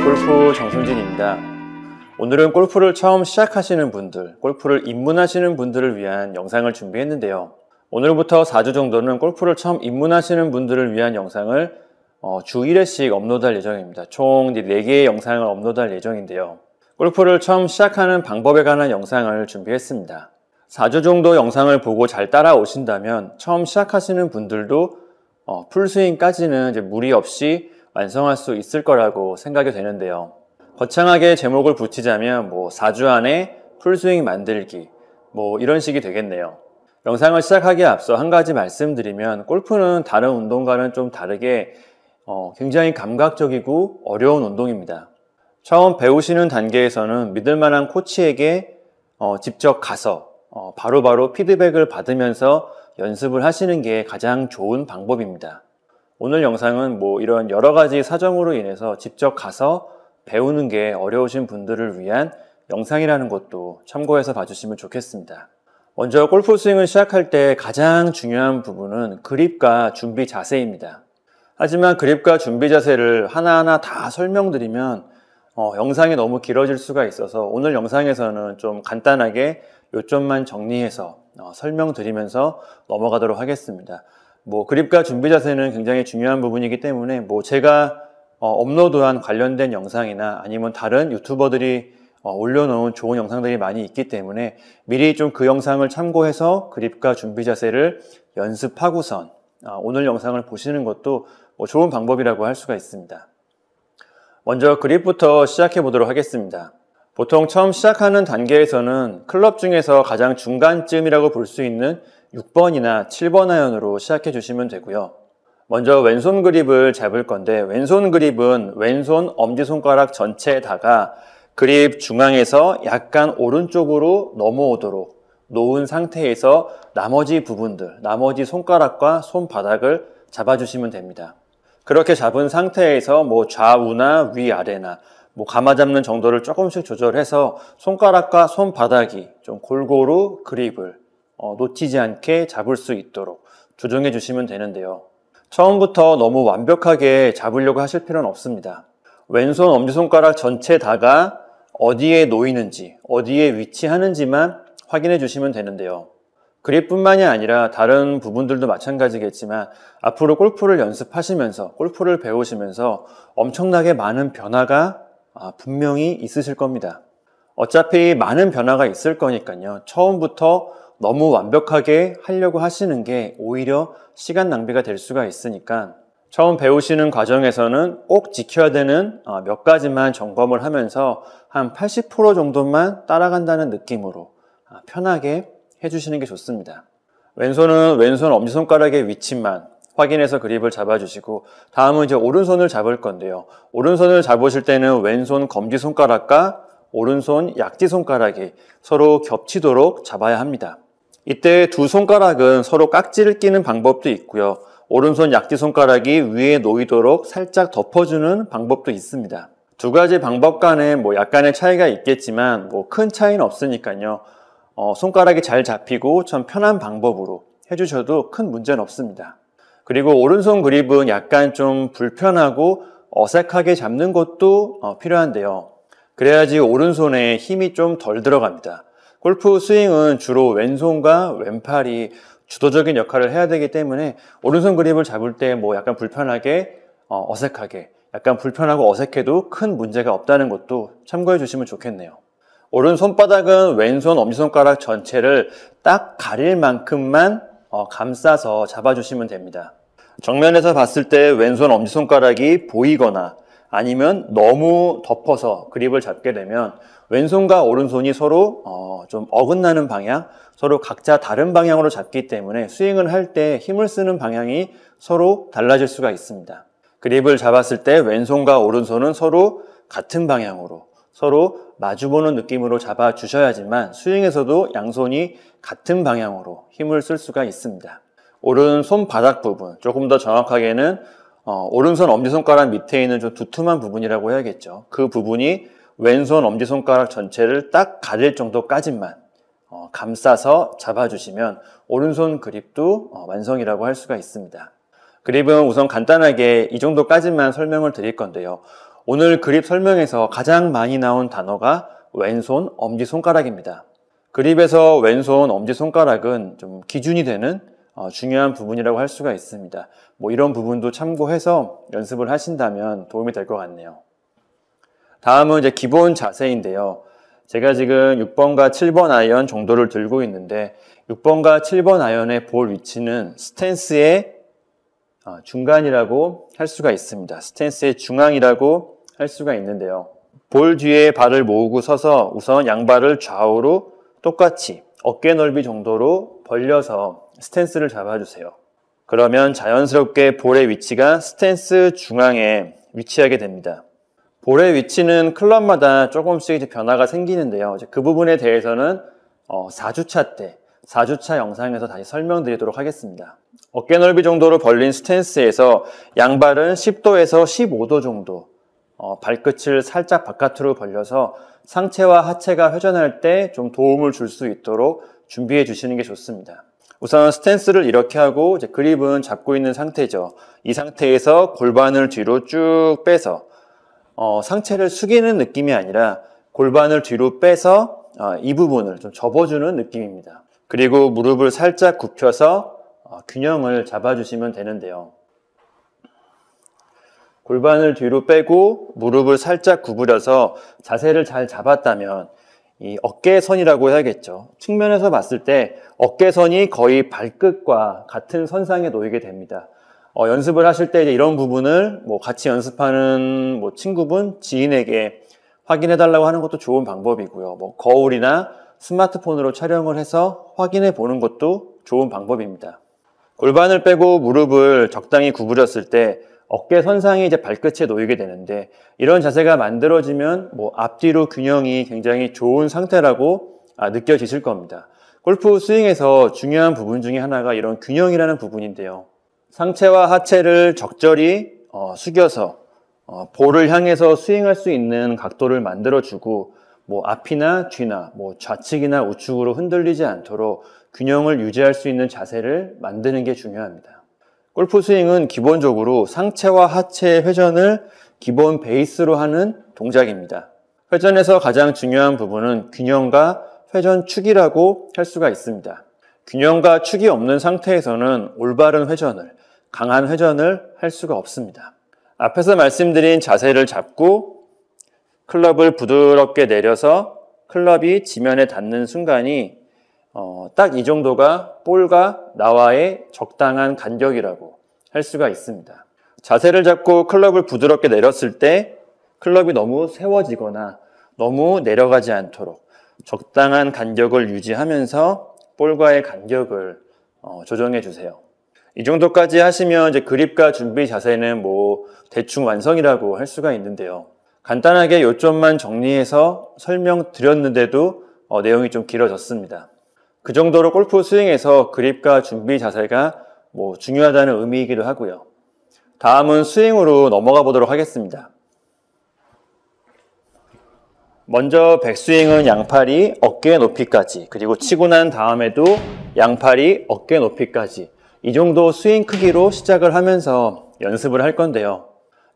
골프 정승진입니다. 오늘은 골프를 처음 시작하시는 분들, 골프를 입문하시는 분들을 위한 영상을 준비했는데요. 오늘부터 4주 정도는 골프를 처음 입문하시는 분들을 위한 영상을 주 1회씩 업로드할 예정입니다. 총 4개의 영상을 업로드할 예정인데요. 골프를 처음 시작하는 방법에 관한 영상을 준비했습니다. 4주 정도 영상을 보고 잘 따라오신다면 처음 시작하시는 분들도 풀스윙까지는 이제 무리 없이 완성할 수 있을 거라고 생각이 되는데요. 거창하게 제목을 붙이자면 4주 안에 풀스윙 만들기 이런 식이 되겠네요. 영상을 시작하기에 앞서 한 가지 말씀드리면 골프는 다른 운동과는 좀 다르게 굉장히 감각적이고 어려운 운동입니다. 처음 배우시는 단계에서는 믿을 만한 코치에게 직접 가서 바로바로 피드백을 받으면서 연습을 하시는 게 가장 좋은 방법입니다. 오늘 영상은 이런 여러 가지 사정으로 인해서 직접 가서 배우는 게 어려우신 분들을 위한 영상이라는 것도 참고해서 봐주시면 좋겠습니다. 먼저 골프 스윙을 시작할 때 가장 중요한 부분은 그립과 준비 자세입니다. 하지만 그립과 준비 자세를 하나하나 다 설명드리면 영상이 너무 길어질 수가 있어서 오늘 영상에서는 좀 간단하게 요점만 정리해서 설명드리면서 넘어가도록 하겠습니다. 그립과 준비 자세는 굉장히 중요한 부분이기 때문에 제가 업로드한 관련된 영상이나 아니면 다른 유튜버들이 올려놓은 좋은 영상들이 많이 있기 때문에 미리 좀 그 영상을 참고해서 그립과 준비 자세를 연습하고선 오늘 영상을 보시는 것도 좋은 방법이라고 할 수가 있습니다. 먼저 그립부터 시작해 보도록 하겠습니다. 보통 처음 시작하는 단계에서는 클럽 중에서 가장 중간쯤이라고 볼 수 있는 6번이나 7번 아이언으로 시작해 주시면 되고요. 먼저 왼손 그립을 잡을 건데 왼손 그립은 왼손 엄지손가락 전체에다가 그립 중앙에서 약간 오른쪽으로 넘어오도록 놓은 상태에서 나머지 부분들, 나머지 손가락과 손바닥을 잡아주시면 됩니다. 그렇게 잡은 상태에서 좌우나 위아래나 감아 잡는 정도를 조금씩 조절해서 손가락과 손바닥이 좀 골고루 그립을 놓치지 않게 잡을 수 있도록 조정해 주시면 되는데요. 처음부터 너무 완벽하게 잡으려고 하실 필요는 없습니다. 왼손 엄지손가락 전체 다가 어디에 놓이는지, 어디에 위치하는지만 확인해 주시면 되는데요. 그립뿐만이 아니라 다른 부분들도 마찬가지겠지만 앞으로 골프를 연습하시면서, 골프를 배우시면서 엄청나게 많은 변화가 분명히 있으실 겁니다. 어차피 많은 변화가 있을 거니까요. 처음부터 너무 완벽하게 하려고 하시는 게 오히려 시간 낭비가 될 수가 있으니까 처음 배우시는 과정에서는 꼭 지켜야 되는 몇 가지만 점검을 하면서 한 80% 정도만 따라간다는 느낌으로 편하게 해주시는 게 좋습니다. 왼손은 왼손 엄지손가락의 위치만 확인해서 그립을 잡아주시고 다음은 이제 오른손을 잡을 건데요. 오른손을 잡으실 때는 왼손 검지손가락과 오른손 약지손가락이 서로 겹치도록 잡아야 합니다. 이때 두 손가락은 서로 깍지를 끼는 방법도 있고요. 오른손 약지손가락이 위에 놓이도록 살짝 덮어주는 방법도 있습니다. 두 가지 방법 간에 약간의 차이가 있겠지만 큰 차이는 없으니까요. 손가락이 잘 잡히고 참 편한 방법으로 해주셔도 큰 문제는 없습니다. 그리고 오른손 그립은 약간 좀 불편하고 어색하게 잡는 것도 필요한데요. 그래야지 오른손에 힘이 좀 덜 들어갑니다. 골프 스윙은 주로 왼손과 왼팔이 주도적인 역할을 해야 되기 때문에 오른손 그립을 잡을 때 약간 불편하게 어색하게 약간 불편하고 어색해도 큰 문제가 없다는 것도 참고해 주시면 좋겠네요. 오른손바닥은 왼손 엄지손가락 전체를 딱 가릴 만큼만 감싸서 잡아주시면 됩니다. 정면에서 봤을 때 왼손 엄지손가락이 보이거나 아니면 너무 덮어서 그립을 잡게 되면 왼손과 오른손이 서로 좀 어긋나는 방향, 서로 각자 다른 방향으로 잡기 때문에 스윙을 할 때 힘을 쓰는 방향이 서로 달라질 수가 있습니다. 그립을 잡았을 때 왼손과 오른손은 서로 같은 방향으로 서로 마주보는 느낌으로 잡아주셔야지만 스윙에서도 양손이 같은 방향으로 힘을 쓸 수가 있습니다. 오른손 바닥 부분, 조금 더 정확하게는 오른손 엄지손가락 밑에 있는 좀 두툼한 부분이라고 해야겠죠. 그 부분이 왼손 엄지손가락 전체를 딱 가릴 정도까지만 감싸서 잡아주시면 오른손 그립도 완성이라고 할 수가 있습니다. 그립은 우선 간단하게 이 정도까지만 설명을 드릴 건데요. 오늘 그립 설명에서 가장 많이 나온 단어가 왼손, 엄지손가락입니다. 그립에서 왼손, 엄지손가락은 좀 기준이 되는 중요한 부분이라고 할 수가 있습니다. 이런 부분도 참고해서 연습을 하신다면 도움이 될 것 같네요. 다음은 이제 기본 자세인데요. 제가 지금 6번과 7번 아이언 정도를 들고 있는데 6번과 7번 아이언의 볼 위치는 스탠스의 중간이라고 할 수가 있습니다. 스탠스의 중앙이라고 할 수가 있는데요. 볼 뒤에 발을 모으고 서서 우선 양발을 좌우로 똑같이 어깨 넓이 정도로 벌려서 스탠스를 잡아주세요. 그러면 자연스럽게 볼의 위치가 스탠스 중앙에 위치하게 됩니다. 볼의 위치는 클럽마다 조금씩 이제 변화가 생기는데요. 그 부분에 대해서는 4주차 때, 4주차 영상에서 다시 설명드리도록 하겠습니다. 어깨 넓이 정도로 벌린 스탠스에서 양발은 10도에서 15도 정도 발끝을 살짝 바깥으로 벌려서 상체와 하체가 회전할 때 좀 도움을 줄 수 있도록 준비해 주시는 게 좋습니다. 우선 스탠스를 이렇게 하고 이제 그립은 잡고 있는 상태죠. 이 상태에서 골반을 뒤로 쭉 빼서 상체를 숙이는 느낌이 아니라 골반을 뒤로 빼서 이 부분을 좀 접어주는 느낌입니다. 그리고 무릎을 살짝 굽혀서 균형을 잡아주시면 되는데요. 골반을 뒤로 빼고 무릎을 살짝 구부려서 자세를 잘 잡았다면 이 어깨선이라고 해야겠죠. 측면에서 봤을 때 어깨선이 거의 발끝과 같은 선상에 놓이게 됩니다. 연습을 하실 때 이제 이런 부분을 같이 연습하는 친구분, 지인에게 확인해 달라고 하는 것도 좋은 방법이고요. 거울이나 스마트폰으로 촬영을 해서 확인해 보는 것도 좋은 방법입니다. 골반을 빼고 무릎을 적당히 구부렸을 때 어깨 선상이 이제 발끝에 놓이게 되는데 이런 자세가 만들어지면 앞뒤로 균형이 굉장히 좋은 상태라고 느껴지실 겁니다. 골프 스윙에서 중요한 부분 중에 하나가 이런 균형이라는 부분인데요. 상체와 하체를 적절히 숙여서 볼을 향해서 스윙할 수 있는 각도를 만들어주고 앞이나 뒤나 좌측이나 우측으로 흔들리지 않도록 균형을 유지할 수 있는 자세를 만드는 게 중요합니다. 골프 스윙은 기본적으로 상체와 하체의 회전을 기본 베이스로 하는 동작입니다. 회전에서 가장 중요한 부분은 균형과 회전 축이라고 할 수가 있습니다. 균형과 축이 없는 상태에서는 올바른 회전을, 강한 회전을 할 수가 없습니다. 앞에서 말씀드린 자세를 잡고 클럽을 부드럽게 내려서 클럽이 지면에 닿는 순간이 딱 이 정도가 볼과 나와의 적당한 간격이라고 할 수가 있습니다. 자세를 잡고 클럽을 부드럽게 내렸을 때 클럽이 너무 세워지거나 너무 내려가지 않도록 적당한 간격을 유지하면서 볼과의 간격을 조정해 주세요. 이 정도까지 하시면 이제 그립과 준비 자세는 대충 완성이라고 할 수가 있는데요. 간단하게 요점만 정리해서 설명드렸는데도 내용이 좀 길어졌습니다. 그 정도로 골프 스윙에서 그립과 준비 자세가 중요하다는 의미이기도 하고요. 다음은 스윙으로 넘어가 보도록 하겠습니다. 먼저 백스윙은 양팔이 어깨 높이까지, 그리고 치고 난 다음에도 양팔이 어깨 높이까지 이 정도 스윙 크기로 시작을 하면서 연습을 할 건데요.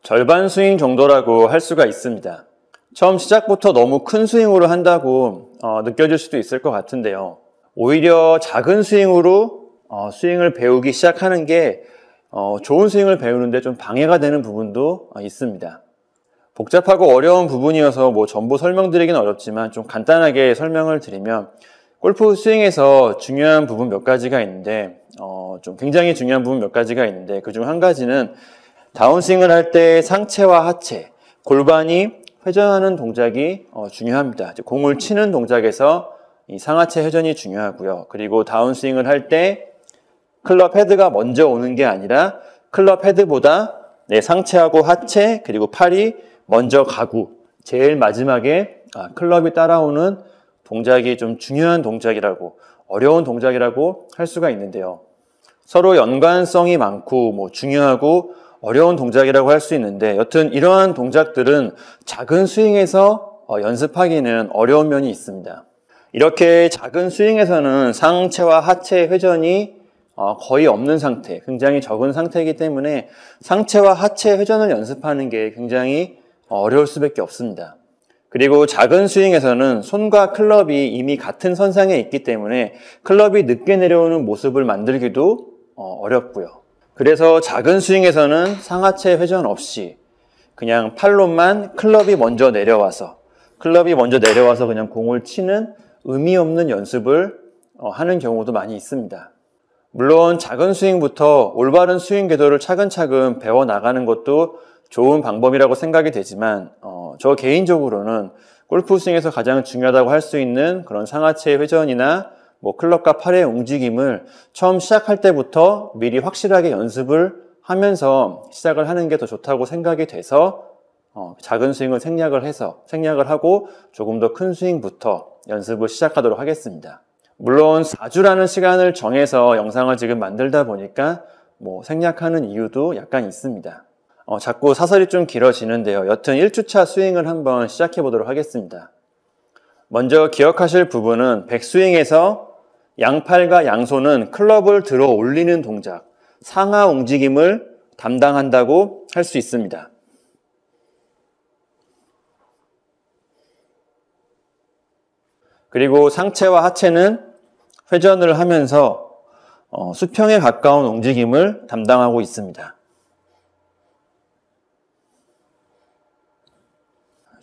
절반 스윙 정도라고 할 수가 있습니다. 처음 시작부터 너무 큰 스윙으로 한다고 느껴질 수도 있을 것 같은데요. 오히려 작은 스윙으로 스윙을 배우기 시작하는 게 좋은 스윙을 배우는데 좀 방해가 되는 부분도 있습니다. 복잡하고 어려운 부분이어서 전부 설명드리기는 어렵지만 좀 간단하게 설명을 드리면 골프 스윙에서 중요한 부분 몇 가지가 있는데 좀 굉장히 중요한 부분 몇 가지가 있는데 그중 한 가지는 다운스윙을 할 때 상체와 하체, 골반이 회전하는 동작이 중요합니다. 공을 치는 동작에서 이 상하체 회전이 중요하고요. 그리고 다운스윙을 할 때 클럽 헤드가 먼저 오는 게 아니라 클럽 헤드보다 내 상체하고 하체 그리고 팔이 먼저 가고 제일 마지막에 클럽이 따라오는 동작이 좀 중요한 동작이라고, 어려운 동작이라고 할 수가 있는데요. 서로 연관성이 많고 중요하고 어려운 동작이라고 할 수 있는데 여튼 이러한 동작들은 작은 스윙에서 연습하기는 어려운 면이 있습니다. 이렇게 작은 스윙에서는 상체와 하체의 회전이 거의 없는 상태, 굉장히 적은 상태이기 때문에 상체와 하체 회전을 연습하는 게 굉장히 어려울 수밖에 없습니다. 그리고 작은 스윙에서는 손과 클럽이 이미 같은 선상에 있기 때문에 클럽이 늦게 내려오는 모습을 만들기도 어렵고요. 그래서 작은 스윙에서는 상하체 회전 없이 그냥 팔로만 클럽이 먼저 내려와서 그냥 공을 치는 의미 없는 연습을 하는 경우도 많이 있습니다. 물론 작은 스윙부터 올바른 스윙 궤도를 차근차근 배워나가는 것도 좋은 방법이라고 생각이 되지만 저 개인적으로는 골프 스윙에서 가장 중요하다고 할 수 있는 그런 상하체 회전이나 클럽과 팔의 움직임을 처음 시작할 때부터 미리 확실하게 연습을 하면서 시작을 하는 게 더 좋다고 생각이 돼서 작은 스윙을 생략을 하고 조금 더 큰 스윙부터 연습을 시작하도록 하겠습니다. 물론 4주라는 시간을 정해서 영상을 지금 만들다 보니까 생략하는 이유도 약간 있습니다. 자꾸 사설이 좀 길어지는데요. 여튼 1주차 스윙을 한번 시작해 보도록 하겠습니다. 먼저 기억하실 부분은 백스윙에서 양팔과 양손은 클럽을 들어 올리는 동작, 상하 움직임을 담당한다고 할 수 있습니다. 그리고 상체와 하체는 회전을 하면서 수평에 가까운 움직임을 담당하고 있습니다.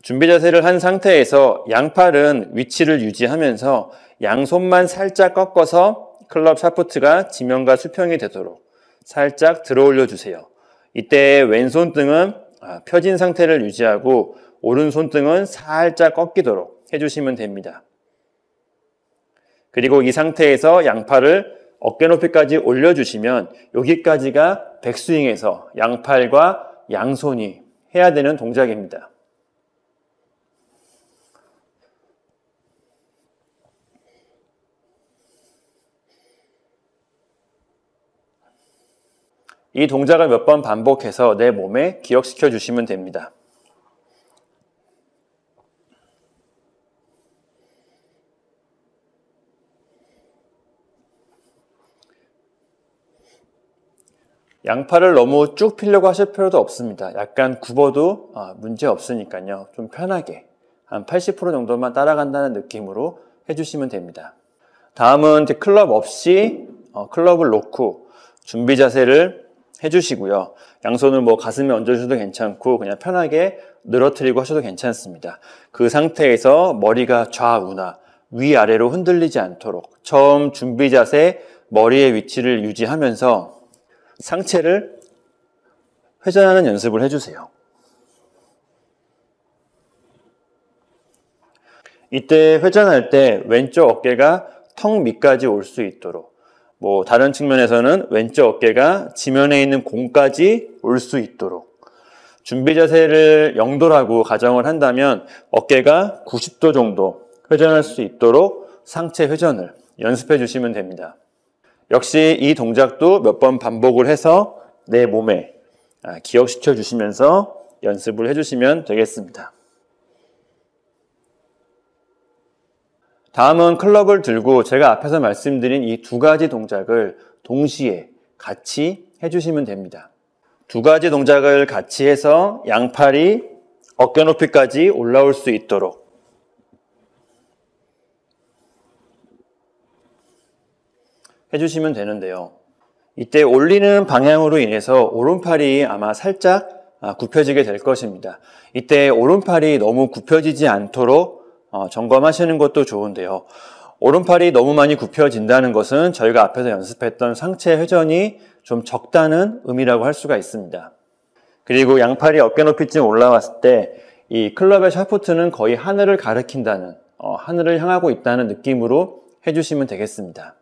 준비 자세를 한 상태에서 양팔은 위치를 유지하면서 양손만 살짝 꺾어서 클럽 샤프트가 지면과 수평이 되도록 살짝 들어 올려주세요. 이때 왼손 등은 펴진 상태를 유지하고 오른손 등은 살짝 꺾이도록 해주시면 됩니다. 그리고 이 상태에서 양팔을 어깨 높이까지 올려주시면 여기까지가 백스윙에서 양팔과 양손이 해야 되는 동작입니다. 이 동작을 몇 번 반복해서 내 몸에 기억시켜 주시면 됩니다. 양팔을 너무 쭉 펴려고 하실 필요도 없습니다. 약간 굽어도 문제 없으니까요. 좀 편하게 한 80% 정도만 따라간다는 느낌으로 해주시면 됩니다. 다음은 클럽 없이 클럽을 놓고 준비 자세를 해주시고요. 양손을 가슴에 얹어주셔도 괜찮고 그냥 편하게 늘어뜨리고 하셔도 괜찮습니다. 그 상태에서 머리가 좌우나 위아래로 흔들리지 않도록 처음 준비 자세 머리의 위치를 유지하면서 상체를 회전하는 연습을 해주세요. 이때 회전할 때 왼쪽 어깨가 턱 밑까지 올 수 있도록 다른 측면에서는 왼쪽 어깨가 지면에 있는 공까지 올 수 있도록 준비 자세를 0도라고 가정을 한다면 어깨가 90도 정도 회전할 수 있도록 상체 회전을 연습해 주시면 됩니다. 역시 이 동작도 몇 번 반복을 해서 내 몸에 기억시켜 주시면서 연습을 해주시면 되겠습니다. 다음은 클럽을 들고 제가 앞에서 말씀드린 이 두 가지 동작을 동시에 같이 해주시면 됩니다. 두 가지 동작을 같이 해서 양팔이 어깨 높이까지 올라올 수 있도록 해주시면 되는데요. 이때 올리는 방향으로 인해서 오른팔이 아마 살짝 굽혀지게 될 것입니다. 이때 오른팔이 너무 굽혀지지 않도록 점검하시는 것도 좋은데요. 오른팔이 너무 많이 굽혀진다는 것은 저희가 앞에서 연습했던 상체 회전이 좀 적다는 의미라고 할 수가 있습니다. 그리고 양팔이 어깨 높이쯤 올라왔을 때 이 클럽의 샤프트는 거의 하늘을 가리킨다는, 하늘을 향하고 있다는 느낌으로 해주시면 되겠습니다.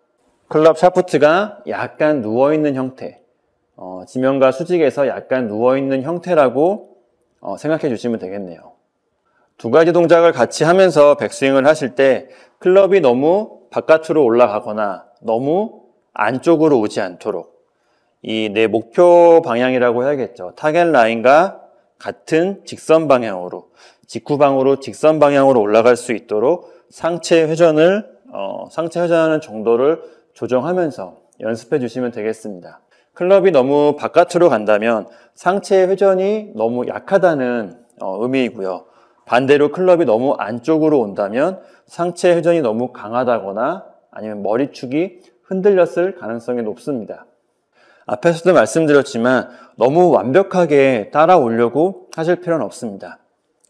클럽 샤프트가 약간 누워있는 형태, 지면과 수직에서 약간 누워있는 형태라고 생각해 주시면 되겠네요. 두 가지 동작을 같이 하면서 백스윙을 하실 때 클럽이 너무 바깥으로 올라가거나 너무 안쪽으로 오지 않도록 이 내 목표 방향이라고 해야겠죠. 타겟 라인과 같은 직선 방향으로, 직구방으로 직선 방향으로 올라갈 수 있도록 상체 회전하는 정도를 조정하면서 연습해 주시면 되겠습니다. 클럽이 너무 바깥으로 간다면 상체 회전이 너무 약하다는 의미이고요. 반대로 클럽이 너무 안쪽으로 온다면 상체 회전이 너무 강하다거나 아니면 머리축이 흔들렸을 가능성이 높습니다. 앞에서도 말씀드렸지만 너무 완벽하게 따라오려고 하실 필요는 없습니다.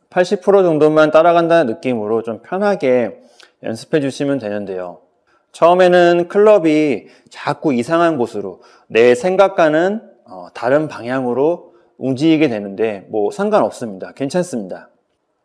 80% 정도만 따라간다는 느낌으로 좀 편하게 연습해 주시면 되는데요. 처음에는 클럽이 자꾸 이상한 곳으로 내 생각과는 다른 방향으로 움직이게 되는데 상관없습니다. 괜찮습니다.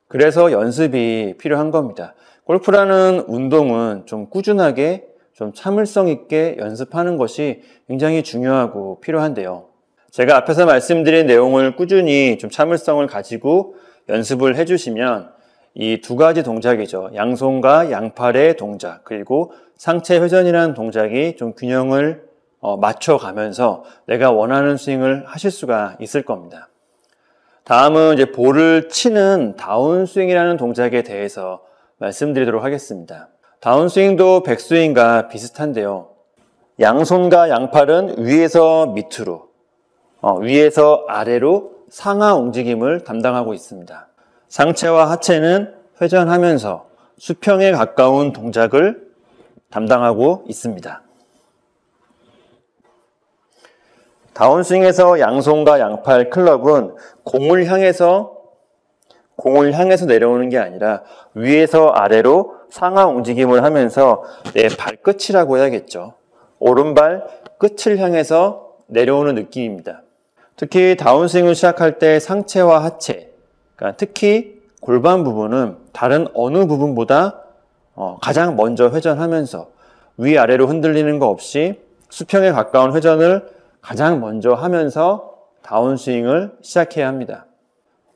그래서 연습이 필요한 겁니다. 골프라는 운동은 좀 꾸준하게 좀 참을성 있게 연습하는 것이 굉장히 중요하고 필요한데요. 제가 앞에서 말씀드린 내용을 꾸준히 좀 참을성을 가지고 연습을 해주시면 이 두 가지 동작이죠. 양손과 양팔의 동작, 그리고 상체 회전이라는 동작이 좀 균형을 맞춰가면서 내가 원하는 스윙을 하실 수가 있을 겁니다. 다음은 이제 볼을 치는 다운스윙이라는 동작에 대해서 말씀드리도록 하겠습니다. 다운스윙도 백스윙과 비슷한데요. 양손과 양팔은 위에서 밑으로, 위에서 아래로 상하 움직임을 담당하고 있습니다. 상체와 하체는 회전하면서 수평에 가까운 동작을 담당하고 있습니다. 다운스윙에서 양손과 양팔 클럽은 공을 향해서 내려오는 게 아니라 위에서 아래로 상하 움직임을 하면서 내 발끝이라고 해야겠죠. 오른발 끝을 향해서 내려오는 느낌입니다. 특히 다운스윙을 시작할 때 상체와 하체, 그러니까 특히 골반 부분은 다른 어느 부분보다 가장 먼저 회전하면서 위아래로 흔들리는 거 없이 수평에 가까운 회전을 가장 먼저 하면서 다운스윙을 시작해야 합니다.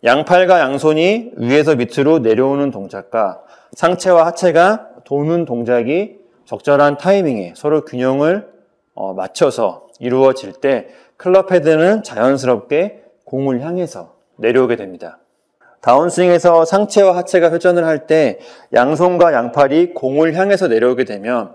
양팔과 양손이 위에서 밑으로 내려오는 동작과 상체와 하체가 도는 동작이 적절한 타이밍에 서로 균형을 맞춰서 이루어질 때 클럽 헤드는 자연스럽게 공을 향해서 내려오게 됩니다. 다운스윙에서 상체와 하체가 회전을 할 때 양손과 양팔이 공을 향해서 내려오게 되면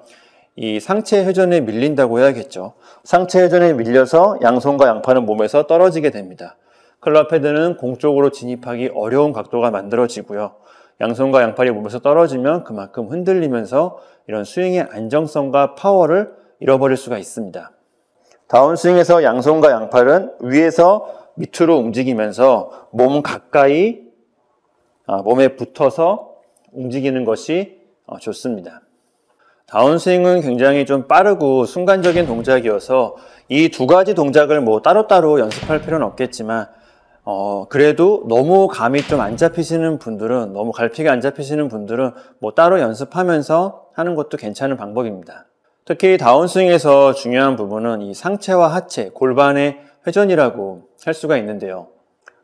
이 상체 회전에 밀린다고 해야겠죠. 상체 회전에 밀려서 양손과 양팔은 몸에서 떨어지게 됩니다. 클럽 헤드는 공 쪽으로 진입하기 어려운 각도가 만들어지고요. 양손과 양팔이 몸에서 떨어지면 그만큼 흔들리면서 이런 스윙의 안정성과 파워를 잃어버릴 수가 있습니다. 다운스윙에서 양손과 양팔은 위에서 밑으로 움직이면서 몸 가까이 몸에 붙어서 움직이는 것이 좋습니다. 다운스윙은 굉장히 좀 빠르고 순간적인 동작이어서 이 두 가지 동작을 따로따로 연습할 필요는 없겠지만 그래도 너무 감이 좀 안 잡히시는 분들은, 너무 갈피가 안 잡히시는 분들은 따로 연습하면서 하는 것도 괜찮은 방법입니다. 특히 다운스윙에서 중요한 부분은 이 상체와 하체, 골반의 회전이라고 할 수가 있는데요.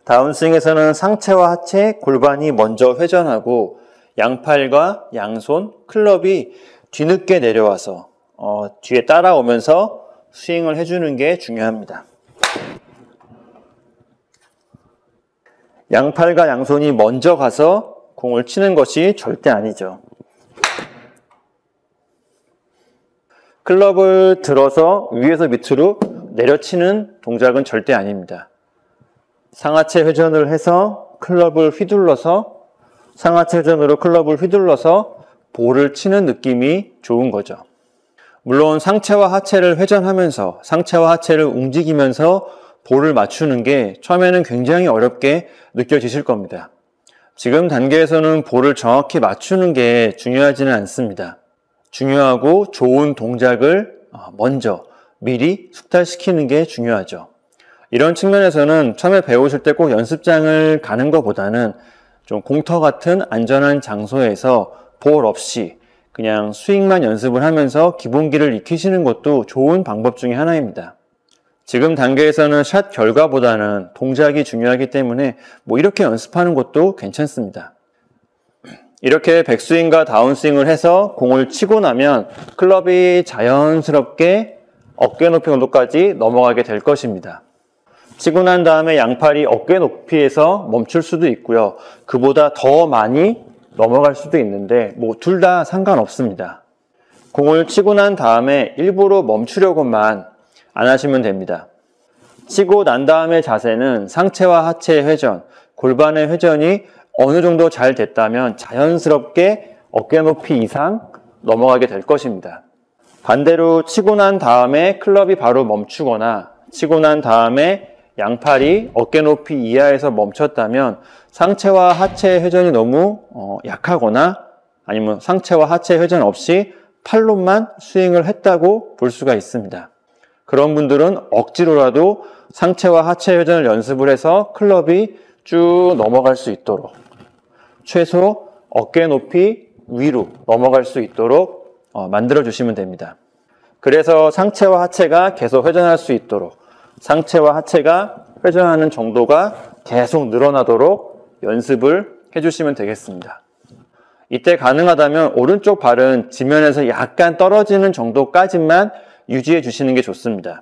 다운스윙에서는 상체와 하체, 골반이 먼저 회전하고 양팔과 양손, 클럽이 뒤늦게 내려와서 뒤에 따라오면서 스윙을 해주는 게 중요합니다. 양팔과 양손이 먼저 가서 공을 치는 것이 절대 아니죠. 클럽을 들어서 위에서 밑으로 내려치는 동작은 절대 아닙니다. 상하체 회전을 해서 클럽을 휘둘러서 상하체 회전으로 클럽을 휘둘러서 볼을 치는 느낌이 좋은 거죠. 물론 상체와 하체를 회전하면서 상체와 하체를 움직이면서 볼을 맞추는 게 처음에는 굉장히 어렵게 느껴지실 겁니다. 지금 단계에서는 볼을 정확히 맞추는 게 중요하지는 않습니다. 중요하고 좋은 동작을 먼저 미리 숙달시키는 게 중요하죠. 이런 측면에서는 처음에 배우실 때 꼭 연습장을 가는 것보다는 좀 공터 같은 안전한 장소에서 볼 없이 그냥 스윙만 연습을 하면서 기본기를 익히시는 것도 좋은 방법 중에 하나입니다. 지금 단계에서는 샷 결과보다는 동작이 중요하기 때문에 이렇게 연습하는 것도 괜찮습니다. 이렇게 백스윙과 다운스윙을 해서 공을 치고 나면 클럽이 자연스럽게 어깨 높이 정도까지 넘어가게 될 것입니다. 치고 난 다음에 양팔이 어깨 높이에서 멈출 수도 있고요. 그보다 더 많이 넘어갈 수도 있는데 둘 다 상관없습니다. 공을 치고 난 다음에 일부러 멈추려고만 안 하시면 됩니다. 치고 난 다음의 자세는 상체와 하체의 회전, 골반의 회전이 어느 정도 잘 됐다면 자연스럽게 어깨 높이 이상 넘어가게 될 것입니다. 반대로 치고 난 다음에 클럽이 바로 멈추거나 치고 난 다음에 양팔이 어깨 높이 이하에서 멈췄다면 상체와 하체의 회전이 너무 약하거나 아니면 상체와 하체 회전 없이 팔로만 스윙을 했다고 볼 수가 있습니다. 그런 분들은 억지로라도 상체와 하체 회전을 연습을 해서 클럽이 쭉 넘어갈 수 있도록 최소 어깨 높이 위로 넘어갈 수 있도록 만들어 주시면 됩니다. 그래서 상체와 하체가 계속 회전할 수 있도록 상체와 하체가 회전하는 정도가 계속 늘어나도록 연습을 해주시면 되겠습니다. 이때 가능하다면 오른쪽 발은 지면에서 약간 떨어지는 정도까지만 유지해 주시는 게 좋습니다.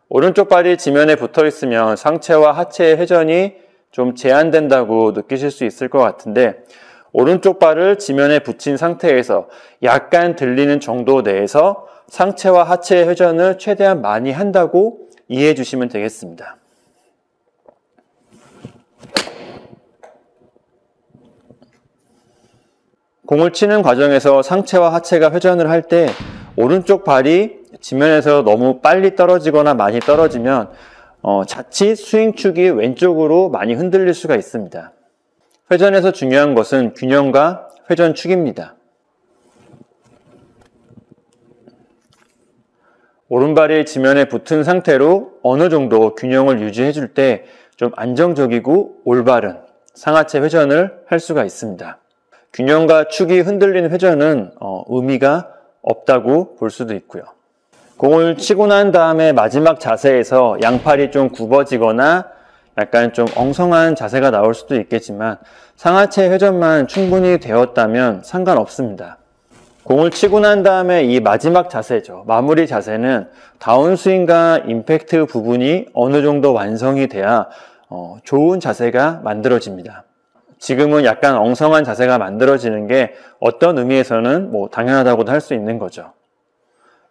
오른쪽 발이 지면에 붙어 있으면 상체와 하체의 회전이 좀 제한된다고 느끼실 수 있을 것 같은데 오른쪽 발을 지면에 붙인 상태에서 약간 들리는 정도 내에서 상체와 하체의 회전을 최대한 많이 한다고 이해해 주시면 되겠습니다. 공을 치는 과정에서 상체와 하체가 회전을 할 때 오른쪽 발이 지면에서 너무 빨리 떨어지거나 많이 떨어지면 자칫 스윙축이 왼쪽으로 많이 흔들릴 수가 있습니다. 회전에서 중요한 것은 균형과 회전축입니다. 오른발이 지면에 붙은 상태로 어느 정도 균형을 유지해 줄 때 좀 안정적이고 올바른 상하체 회전을 할 수가 있습니다. 균형과 축이 흔들리는 회전은 의미가 없다고 볼 수도 있고요. 공을 치고 난 다음에 마지막 자세에서 양팔이 좀 굽어지거나 약간 좀 엉성한 자세가 나올 수도 있겠지만 상하체 회전만 충분히 되었다면 상관없습니다. 공을 치고 난 다음에 이 마지막 자세죠. 마무리 자세는 다운스윙과 임팩트 부분이 어느 정도 완성이 돼야 좋은 자세가 만들어집니다. 지금은 약간 엉성한 자세가 만들어지는 게 어떤 의미에서는 당연하다고도 할 수 있는 거죠.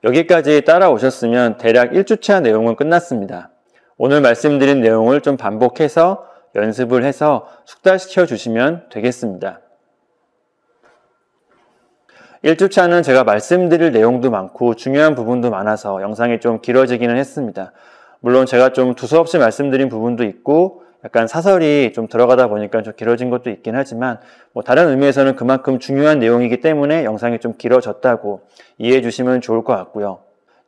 여기까지 따라오셨으면 대략 1주차 내용은 끝났습니다. 오늘 말씀드린 내용을 좀 반복해서 연습을 해서 숙달시켜 주시면 되겠습니다. 1주차는 제가 말씀드릴 내용도 많고 중요한 부분도 많아서 영상이 좀 길어지기는 했습니다. 물론 제가 좀 두서없이 말씀드린 부분도 있고 약간 사설이 좀 들어가다 보니까 좀 길어진 것도 있긴 하지만 다른 의미에서는 그만큼 중요한 내용이기 때문에 영상이 좀 길어졌다고 이해해 주시면 좋을 것 같고요.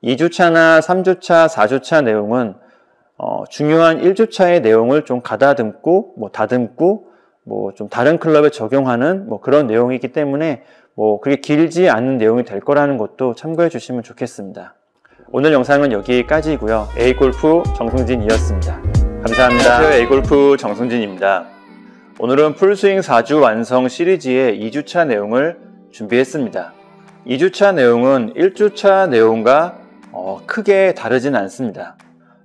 2주차나 3주차, 4주차 내용은 중요한 1주차의 내용을 좀 가다듬고 다듬고 좀 다른 클럽에 적용하는 그런 내용이기 때문에 그게 길지 않은 내용이 될 거라는 것도 참고해 주시면 좋겠습니다. 오늘 영상은 여기까지고요. A골프 정승진이었습니다. 감사합니다. 안녕하세요. A골프 정승진입니다. 오늘은 풀스윙 4주 완성 시리즈의 2주차 내용을 준비했습니다. 2주차 내용은 1주차 내용과 크게 다르진 않습니다.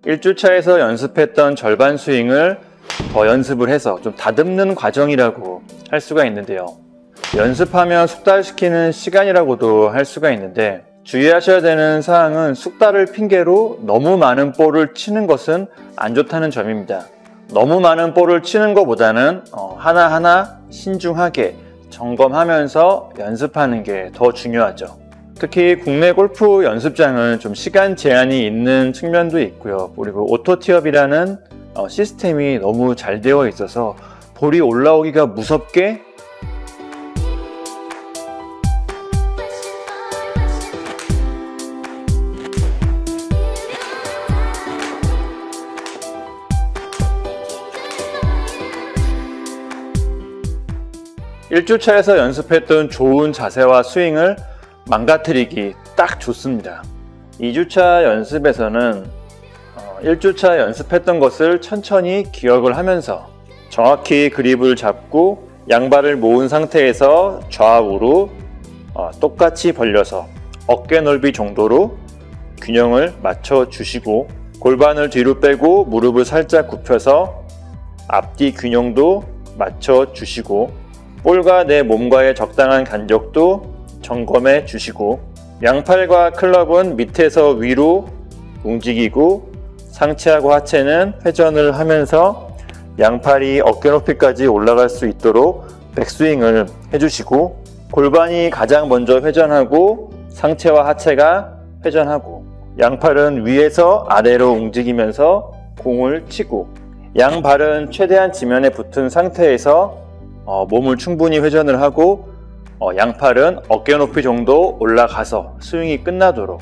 1주차에서 연습했던 절반 스윙을 더 연습을 해서 좀 다듬는 과정이라고 할 수가 있는데요. 연습하면 숙달시키는 시간이라고도 할 수가 있는데 주의하셔야 되는 사항은 숙달을 핑계로 너무 많은 볼을 치는 것은 안 좋다는 점입니다. 너무 많은 볼을 치는 것보다는 하나하나 신중하게 점검하면서 연습하는 게 더 중요하죠. 특히 국내 골프 연습장은 좀 시간 제한이 있는 측면도 있고요. 그리고 오토티업이라는 시스템이 너무 잘 되어 있어서 볼이 올라오기가 무섭게 (1주차에서) 연습했던 좋은 자세와 스윙을 망가뜨리기 딱 좋습니다. 2주차 연습에서는 1주차 연습했던 것을 천천히 기억을 하면서 정확히 그립을 잡고 양발을 모은 상태에서 좌우로 똑같이 벌려서 어깨 넓이 정도로 균형을 맞춰 주시고 골반을 뒤로 빼고 무릎을 살짝 굽혀서 앞뒤 균형도 맞춰 주시고 볼과 내 몸과의 적당한 간격도 점검해 주시고 양팔과 클럽은 밑에서 위로 움직이고 상체하고 하체는 회전을 하면서 양팔이 어깨 높이까지 올라갈 수 있도록 백스윙을 해주시고, 골반이 가장 먼저 회전하고 상체와 하체가 회전하고, 양팔은 위에서 아래로 움직이면서 공을 치고, 양발은 최대한 지면에 붙은 상태에서 몸을 충분히 회전을 하고, 양팔은 어깨 높이 정도 올라가서 스윙이 끝나도록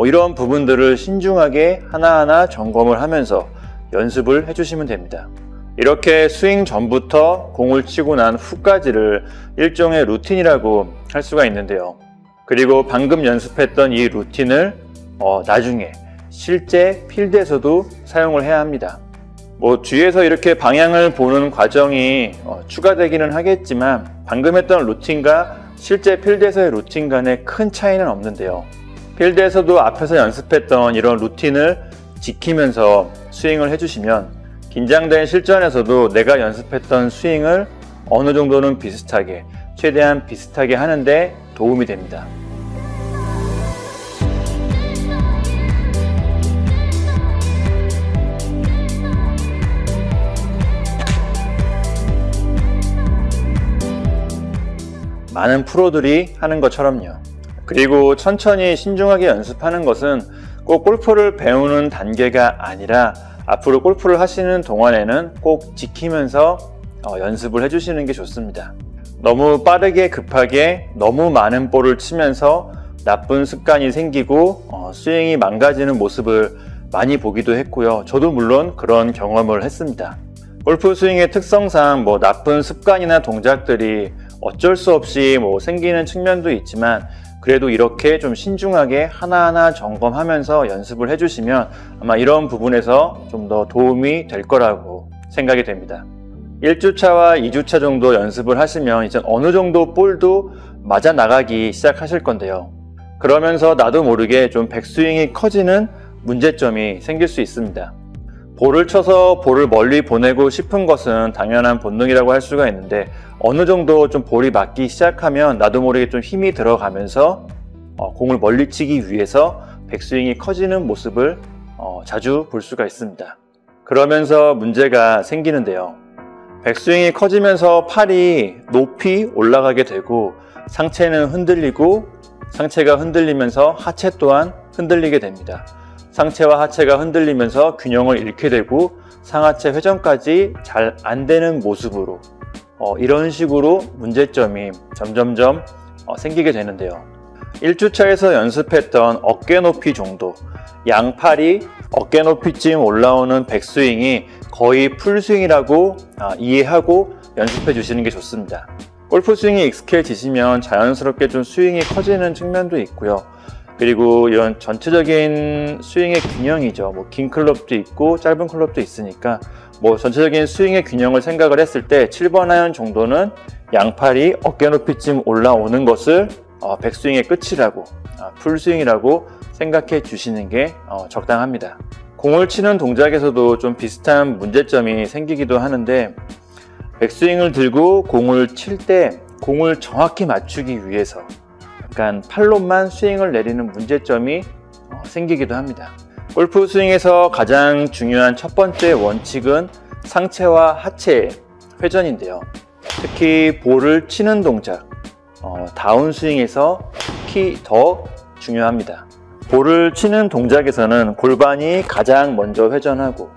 이런 부분들을 신중하게 하나하나 점검을 하면서 연습을 해주시면 됩니다. 이렇게 스윙 전부터 공을 치고 난 후까지를 일종의 루틴이라고 할 수가 있는데요. 그리고 방금 연습했던 이 루틴을 나중에 실제 필드에서도 사용을 해야 합니다. 뒤에서 이렇게 방향을 보는 과정이 추가되기는 하겠지만, 방금 했던 루틴과 실제 필드에서의 루틴 간에 큰 차이는 없는데요. 필드에서도 앞에서 연습했던 이런 루틴을 지키면서 스윙을 해주시면 긴장된 실전에서도 내가 연습했던 스윙을 어느 정도는 비슷하게, 최대한 비슷하게 하는데 도움이 됩니다. 많은 프로들이 하는 것처럼요. 그리고 천천히 신중하게 연습하는 것은 꼭 골프를 배우는 단계가 아니라 앞으로 골프를 하시는 동안에는 꼭 지키면서 연습을 해주시는 게 좋습니다. 너무 빠르게 급하게 너무 많은 볼을 치면서 나쁜 습관이 생기고 스윙이 망가지는 모습을 많이 보기도 했고요. 저도 물론 그런 경험을 했습니다. 골프 스윙의 특성상 나쁜 습관이나 동작들이 어쩔 수 없이 생기는 측면도 있지만, 그래도 이렇게 좀 신중하게 하나하나 점검하면서 연습을 해주시면 아마 이런 부분에서 좀 더 도움이 될 거라고 생각이 됩니다. 1주차와 2주차 정도 연습을 하시면 이제 어느 정도 볼도 맞아 나가기 시작하실 건데요. 그러면서 나도 모르게 좀 백스윙이 커지는 문제점이 생길 수 있습니다. 볼을 쳐서 볼을 멀리 보내고 싶은 것은 당연한 본능이라고 할 수가 있는데, 어느 정도 좀 볼이 맞기 시작하면 나도 모르게 좀 힘이 들어가면서 공을 멀리 치기 위해서 백스윙이 커지는 모습을 자주 볼 수가 있습니다. 그러면서 문제가 생기는데요. 백스윙이 커지면서 팔이 높이 올라가게 되고 상체는 흔들리고, 상체가 흔들리면서 하체 또한 흔들리게 됩니다. 상체와 하체가 흔들리면서 균형을 잃게 되고 상하체 회전까지 잘 안 되는 모습으로 이런 식으로 문제점이 점점점 생기게 되는데요. 1주차에서 연습했던 어깨 높이 정도, 양팔이 어깨 높이쯤 올라오는 백스윙이 거의 풀스윙이라고 이해하고 연습해 주시는 게 좋습니다. 골프 스윙이 익숙해지시면 자연스럽게 좀 스윙이 커지는 측면도 있고요. 그리고 이런 전체적인 스윙의 균형이죠. 긴 클럽도 있고 짧은 클럽도 있으니까 전체적인 스윙의 균형을 생각을 했을 때 7번 아이언 정도는 양팔이 어깨 높이쯤 올라오는 것을 백스윙의 끝이라고, 풀스윙이라고 생각해 주시는 게 적당합니다. 공을 치는 동작에서도 좀 비슷한 문제점이 생기기도 하는데, 백스윙을 들고 공을 칠 때 공을 정확히 맞추기 위해서 약간 팔로만 스윙을 내리는 문제점이 생기기도 합니다. 골프 스윙에서 가장 중요한 첫 번째 원칙은 상체와 하체의 회전인데요. 특히 볼을 치는 동작, 다운스윙에서 특히 더 중요합니다. 볼을 치는 동작에서는 골반이 가장 먼저 회전하고,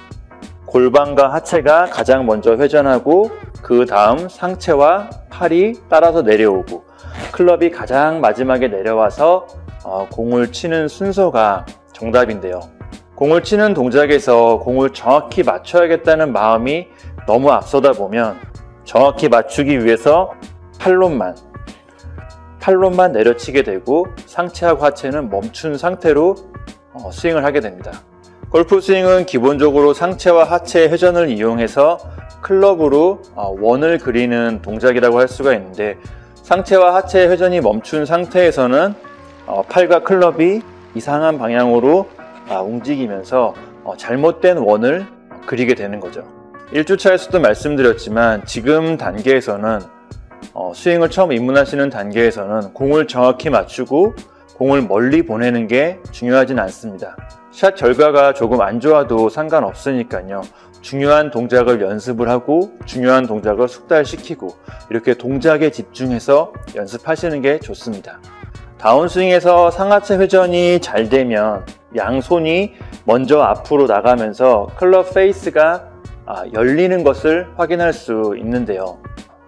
골반과 하체가 가장 먼저 회전하고, 그 다음 상체와 팔이 따라서 내려오고, 클럽이 가장 마지막에 내려와서 공을 치는 순서가 정답인데요. 공을 치는 동작에서 공을 정확히 맞춰야겠다는 마음이 너무 앞서다 보면 정확히 맞추기 위해서 팔로만 내려치게 되고 상체하고 하체는 멈춘 상태로 스윙을 하게 됩니다. 골프 스윙은 기본적으로 상체와 하체의 회전을 이용해서 클럽으로 원을 그리는 동작이라고 할 수가 있는데, 상체와 하체의 회전이 멈춘 상태에서는 팔과 클럽이 이상한 방향으로 움직이면서 잘못된 원을 그리게 되는 거죠. 1주차에서도 말씀드렸지만 지금 단계에서는 스윙을 처음 입문하시는 단계에서는 공을 정확히 맞추고 공을 멀리 보내는 게 중요하진 않습니다. 샷 결과가 조금 안 좋아도 상관없으니까요. 중요한 동작을 연습을 하고 중요한 동작을 숙달시키고 이렇게 동작에 집중해서 연습하시는 게 좋습니다. 다운스윙에서 상하체 회전이 잘 되면 양손이 먼저 앞으로 나가면서 클럽 페이스가 열리는 것을 확인할 수 있는데요.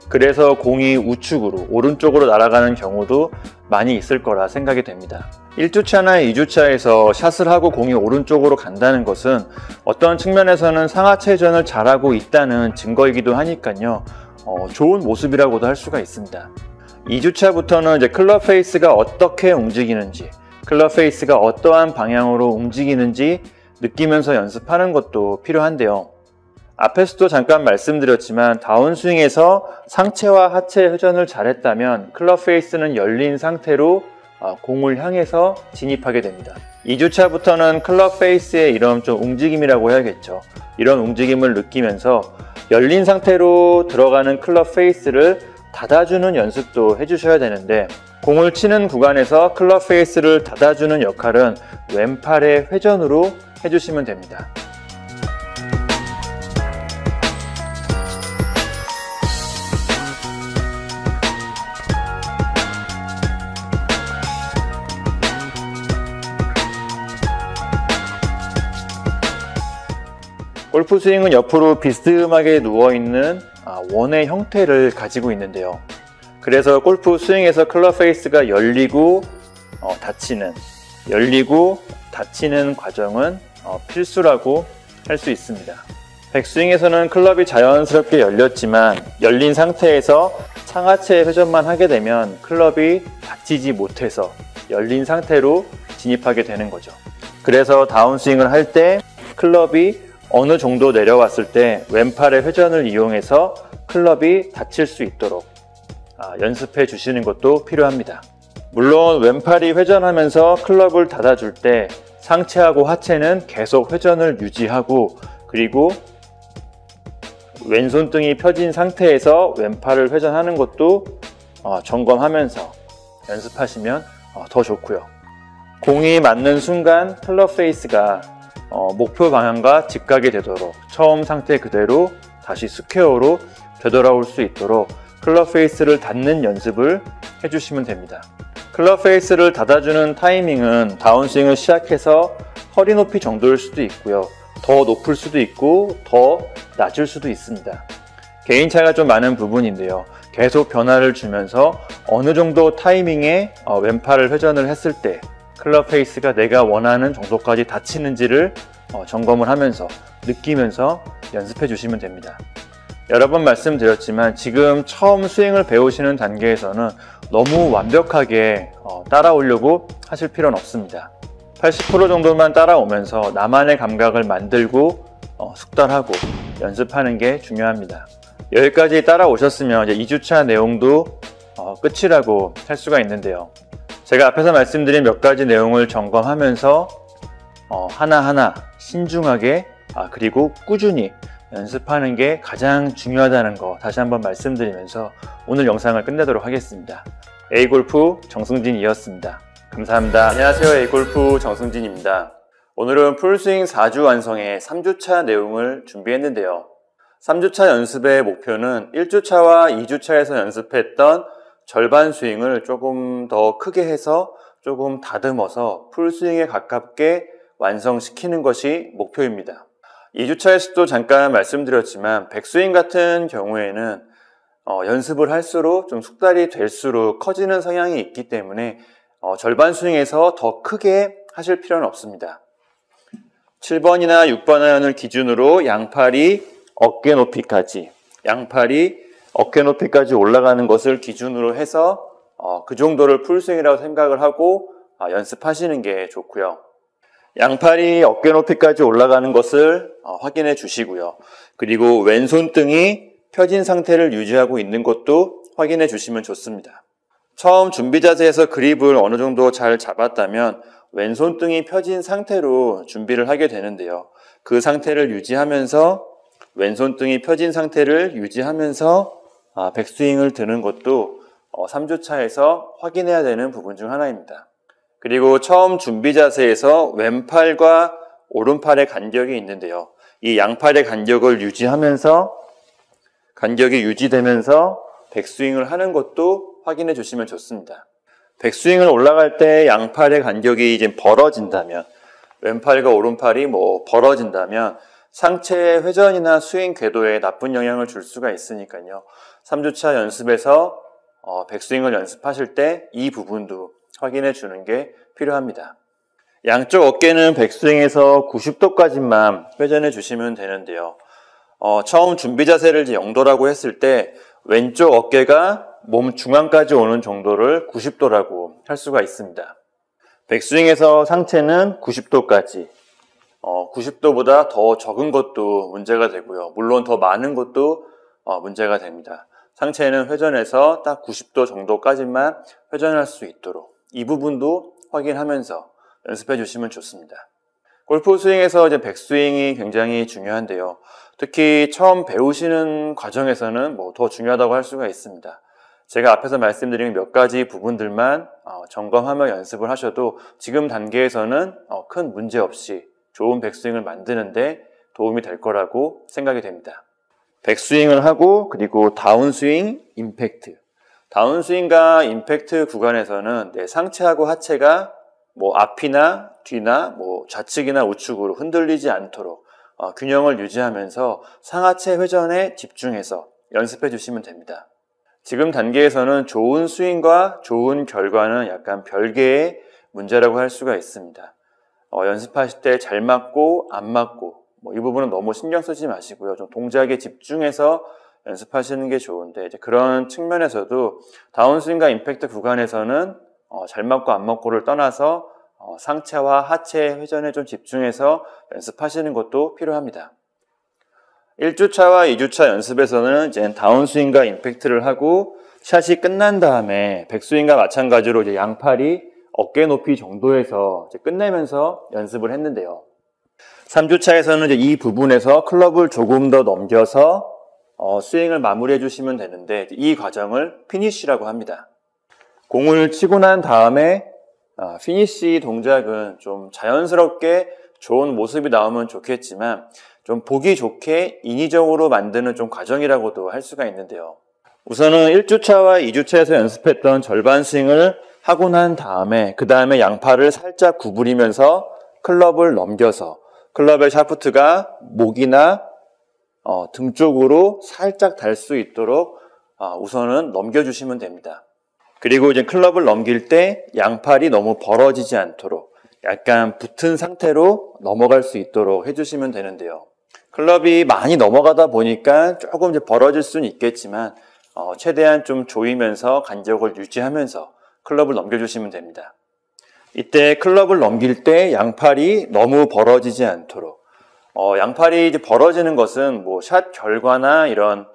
그래서 공이 우측으로 오른쪽으로 날아가는 경우도 많이 있을 거라 생각이 됩니다. 1주차나 2주차에서 샷을 하고 공이 오른쪽으로 간다는 것은 어떤 측면에서는 상하체 회전을 잘하고 있다는 증거이기도 하니까요. 좋은 모습이라고도 할 수가 있습니다. 2주차부터는 이제 클럽 페이스가 어떻게 움직이는지, 클럽 페이스가 어떠한 방향으로 움직이는지 느끼면서 연습하는 것도 필요한데요. 앞에서도 잠깐 말씀드렸지만 다운스윙에서 상체와 하체 회전을 잘했다면 클럽 페이스는 열린 상태로 공을 향해서 진입하게 됩니다. 2주차부터는 클럽 페이스의 이런 좀 움직임이라고 해야겠죠. 이런 움직임을 느끼면서 열린 상태로 들어가는 클럽 페이스를 닫아주는 연습도 해주셔야 되는데 공을 치는 구간에서 클럽 페이스를 닫아주는 역할은 왼팔의 회전으로 해주시면 됩니다. 골프 스윙은 옆으로 비스듬하게 누워있는 원의 형태를 가지고 있는데요. 그래서 골프 스윙에서 클럽 페이스가 열리고 닫히는 과정은 필수라고 할 수 있습니다. 백스윙에서는 클럽이 자연스럽게 열렸지만 열린 상태에서 상하체 회전만 하게 되면 클럽이 닫히지 못해서 열린 상태로 진입하게 되는 거죠. 그래서 다운스윙을 할 때 클럽이 어느 정도 내려왔을 때 왼팔의 회전을 이용해서 클럽이 닫힐 수 있도록 연습해 주시는 것도 필요합니다. 물론 왼팔이 회전하면서 클럽을 닫아줄 때 상체하고 하체는 계속 회전을 유지하고 그리고 왼손등이 펴진 상태에서 왼팔을 회전하는 것도 점검하면서 연습하시면 더 좋고요. 공이 맞는 순간 클럽 페이스가 목표 방향과 직각이 되도록 처음 상태 그대로 다시 스퀘어로 되돌아올 수 있도록 클럽 페이스를 닫는 연습을 해주시면 됩니다. 클럽 페이스를 닫아주는 타이밍은 다운스윙을 시작해서 허리 높이 정도일 수도 있고요. 더 높을 수도 있고 더 낮을 수도 있습니다. 개인차가 좀 많은 부분인데요. 계속 변화를 주면서 어느 정도 타이밍에 왼팔을 회전을 했을 때 클럽 페이스가 내가 원하는 정도까지 닫히는지를 점검을 하면서 느끼면서 연습해 주시면 됩니다. 여러 번 말씀드렸지만 지금 처음 스윙을 배우시는 단계에서는 너무 완벽하게 따라오려고 하실 필요는 없습니다. 80% 정도만 따라오면서 나만의 감각을 만들고 숙달하고 연습하는 게 중요합니다. 여기까지 따라오셨으면 이제 2주차 내용도 끝이라고 할 수가 있는데요. 제가 앞에서 말씀드린 몇 가지 내용을 점검하면서 하나하나 신중하게 그리고 꾸준히 연습하는 게 가장 중요하다는 거 다시 한번 말씀드리면서 오늘 영상을 끝내도록 하겠습니다. A골프 정승진이었습니다. 감사합니다. 안녕하세요. A골프 정승진입니다. 오늘은 풀스윙 4주 완성의 3주차 내용을 준비했는데요. 3주차 연습의 목표는 1주차와 2주차에서 연습했던 절반 스윙을 조금 더 크게 해서 조금 다듬어서 풀스윙에 가깝게 완성시키는 것이 목표입니다. 2주차에서도 잠깐 말씀드렸지만 백스윙 같은 경우에는 연습을 할수록 좀 숙달이 될수록 커지는 성향이 있기 때문에 절반 스윙에서 더 크게 하실 필요는 없습니다. 7번이나 6번 아이언을 기준으로 양팔이 어깨 높이까지 올라가는 것을 기준으로 해서 그 정도를 풀스윙이라고 생각을 하고 연습하시는 게 좋고요. 양팔이 어깨 높이까지 올라가는 것을 확인해 주시고요. 그리고 왼손등이 펴진 상태를 유지하고 있는 것도 확인해 주시면 좋습니다. 처음 준비 자세에서 그립을 어느 정도 잘 잡았다면 왼손등이 펴진 상태로 준비를 하게 되는데요. 그 상태를 유지하면서 왼손등이 펴진 상태를 유지하면서 백스윙을 드는 것도 3주차에서 확인해야 되는 부분 중 하나입니다. 그리고 처음 준비 자세에서 왼팔과 오른팔의 간격이 있는데요. 이 양팔의 간격을 유지하면서 간격이 유지되면서 백스윙을 하는 것도 확인해 주시면 좋습니다. 백스윙을 올라갈 때 양팔의 간격이 이제 벌어진다면, 왼팔과 오른팔이 벌어진다면 상체의 회전이나 스윙 궤도에 나쁜 영향을 줄 수가 있으니까요. 3주차 연습에서 백스윙을 연습하실 때 이 부분도 확인해 주는 게 필요합니다. 양쪽 어깨는 백스윙에서 90도까지만 회전해 주시면 되는데요. 처음 준비 자세를 이제 영도라고 했을 때 왼쪽 어깨가 몸 중앙까지 오는 정도를 90도라고 할 수가 있습니다. 백스윙에서 상체는 90도까지, 90도보다 더 적은 것도 문제가 되고요. 물론 더 많은 것도 문제가 됩니다. 상체는 회전해서 딱 90도 정도까지만 회전할 수 있도록 이 부분도 확인하면서 연습해 주시면 좋습니다. 골프 스윙에서 이제 백스윙이 굉장히 중요한데요. 특히 처음 배우시는 과정에서는 더 중요하다고 할 수가 있습니다. 제가 앞에서 말씀드린 몇 가지 부분들만 점검하며 연습을 하셔도 지금 단계에서는 큰 문제 없이 좋은 백스윙을 만드는데 도움이 될 거라고 생각이 됩니다. 백스윙을 하고 그리고 다운스윙, 임팩트. 다운스윙과 임팩트 구간에서는 상체하고 하체가 앞이나 뒤나 좌측이나 우측으로 흔들리지 않도록 균형을 유지하면서 상하체 회전에 집중해서 연습해 주시면 됩니다. 지금 단계에서는 좋은 스윙과 좋은 결과는 약간 별개의 문제라고 할 수가 있습니다. 연습하실 때 잘 맞고 안 맞고 이 부분은 너무 신경 쓰지 마시고요. 좀 동작에 집중해서 연습하시는 게 좋은데 이제 그런 측면에서도 다운스윙과 임팩트 구간에서는 잘 맞고 안 맞고를 떠나서 상체와 하체 회전에 좀 집중해서 연습하시는 것도 필요합니다. 1주차와 2주차 연습에서는 이제 다운스윙과 임팩트를 하고 샷이 끝난 다음에 백스윙과 마찬가지로 이제 양팔이 어깨 높이 정도에서 이제 끝내면서 연습을 했는데요. 3주차에서는 이제 이 부분에서 클럽을 조금 더 넘겨서 스윙을 마무리해 주시면 되는데 이 과정을 피니쉬라고 합니다. 공을 치고 난 다음에 피니쉬 동작은 좀 자연스럽게 좋은 모습이 나오면 좋겠지만 좀 보기 좋게 인위적으로 만드는 좀 과정이라고도 할 수가 있는데요. 우선은 1주차와 2주차에서 연습했던 절반 스윙을 하고 난 다음에 그 다음에 양팔을 살짝 구부리면서 클럽을 넘겨서 클럽의 샤프트가 목이나 등 쪽으로 살짝 달 수 있도록 우선은 넘겨주시면 됩니다. 그리고 이제 클럽을 넘길 때 양팔이 너무 벌어지지 않도록 약간 붙은 상태로 넘어갈 수 있도록 해주시면 되는데요. 클럽이 많이 넘어가다 보니까 조금 이제 벌어질 수는 있겠지만 최대한 좀 조이면서 간격을 유지하면서 클럽을 넘겨주시면 됩니다. 이때 클럽을 넘길 때 양팔이 너무 벌어지지 않도록 양팔이 이제 벌어지는 것은 샷 결과나 이런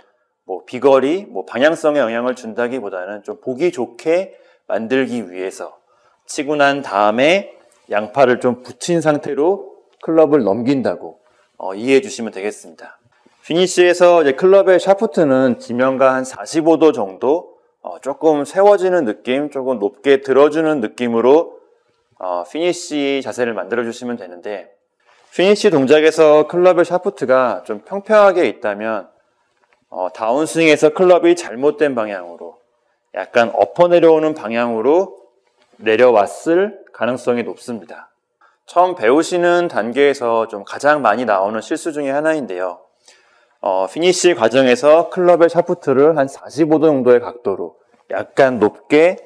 비거리, 방향성에 영향을 준다기보다는 좀 보기 좋게 만들기 위해서 치고 난 다음에 양팔을 좀 붙인 상태로 클럽을 넘긴다고 이해해 주시면 되겠습니다. 피니쉬에서 이제 클럽의 샤프트는 지면과 한 45도 정도 조금 세워지는 느낌, 조금 높게 들어주는 느낌으로 피니쉬 자세를 만들어 주시면 되는데 피니쉬 동작에서 클럽의 샤프트가 좀 평평하게 있다면 다운스윙에서 클럽이 잘못된 방향으로 약간 엎어 내려오는 방향으로 내려왔을 가능성이 높습니다. 처음 배우시는 단계에서 좀 가장 많이 나오는 실수 중에 하나인데요. 피니쉬 과정에서 클럽의 샤프트를 한 45도 정도의 각도로 약간 높게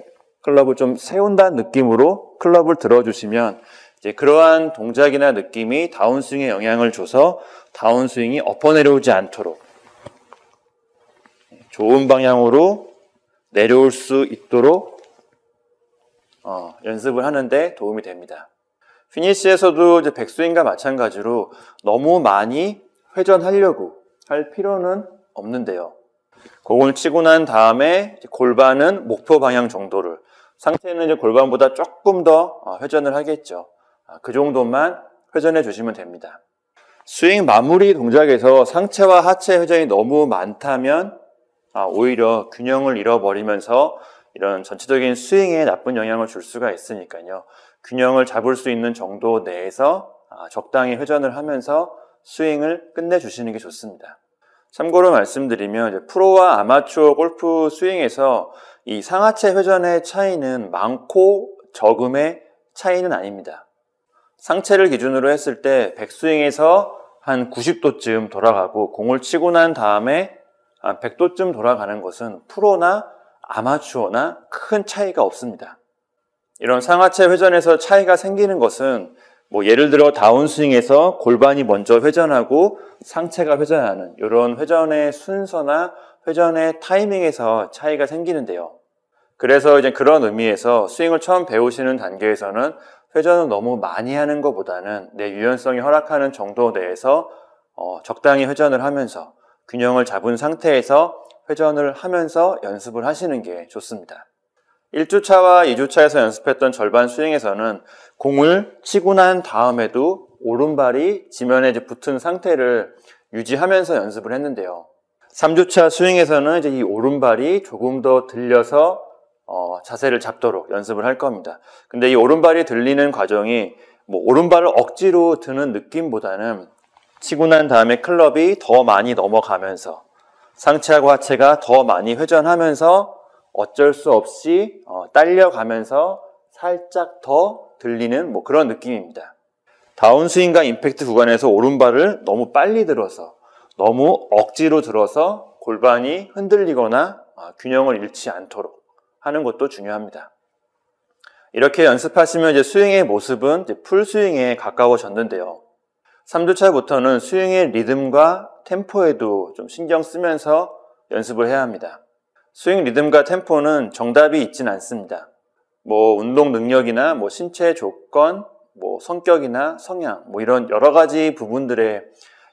클럽을 좀 세운다는 느낌으로 클럽을 들어주시면 이제 그러한 동작이나 느낌이 다운스윙에 영향을 줘서 다운스윙이 엎어 내려오지 않도록 좋은 방향으로 내려올 수 있도록 연습을 하는데 도움이 됩니다. 피니쉬에서도 이제 백스윙과 마찬가지로 너무 많이 회전하려고 할 필요는 없는데요. 공을 치고 난 다음에 골반은 목표 방향 정도를, 상체는 이제 골반보다 조금 더 회전을 하겠죠. 그 정도만 회전해 주시면 됩니다. 스윙 마무리 동작에서 상체와 하체 회전이 너무 많다면 오히려 균형을 잃어버리면서 이런 전체적인 스윙에 나쁜 영향을 줄 수가 있으니까요. 균형을 잡을 수 있는 정도 내에서 적당히 회전을 하면서 스윙을 끝내주시는 게 좋습니다. 참고로 말씀드리면 이제 프로와 아마추어 골프 스윙에서 이 상하체 회전의 차이는 많고 적음의 차이는 아닙니다. 상체를 기준으로 했을 때 백스윙에서 한 90도쯤 돌아가고 공을 치고 난 다음에 한 100도쯤 돌아가는 것은 프로나 아마추어나 큰 차이가 없습니다. 이런 상하체 회전에서 차이가 생기는 것은 뭐 예를 들어 다운스윙에서 골반이 먼저 회전하고 상체가 회전하는 이런 회전의 순서나 회전의 타이밍에서 차이가 생기는데요. 그래서 이제 그런 의미에서 스윙을 처음 배우시는 단계에서는 회전을 너무 많이 하는 것보다는 내 유연성이 허락하는 정도 내에서 적당히 회전을 하면서 균형을 잡은 상태에서 회전을 하면서 연습을 하시는 게 좋습니다. 1주차와 2주차에서 연습했던 절반 스윙에서는 공을 치고 난 다음에도 오른발이 지면에 붙은 상태를 유지하면서 연습을 했는데요. 3주차 스윙에서는 이제 이 오른발이 조금 더 들려서 자세를 잡도록 연습을 할 겁니다. 근데 이 오른발이 들리는 과정이 뭐 오른발을 억지로 드는 느낌보다는 치고 난 다음에 클럽이 더 많이 넘어가면서 상체하고 하체가 더 많이 회전하면서 어쩔 수 없이 딸려가면서 살짝 더 들리는 뭐 그런 느낌입니다. 다운스윙과 임팩트 구간에서 오른발을 너무 빨리 들어서 너무 억지로 들어서 골반이 흔들리거나 균형을 잃지 않도록 하는 것도 중요합니다. 이렇게 연습하시면 이제 스윙의 모습은 이제 풀스윙에 가까워졌는데요. 3주차부터는 스윙의 리듬과 템포에도 좀 신경 쓰면서 연습을 해야 합니다. 스윙 리듬과 템포는 정답이 있진 않습니다. 뭐 운동 능력이나 뭐 신체 조건, 뭐 성격이나 성향, 뭐 이런 여러 가지 부분들의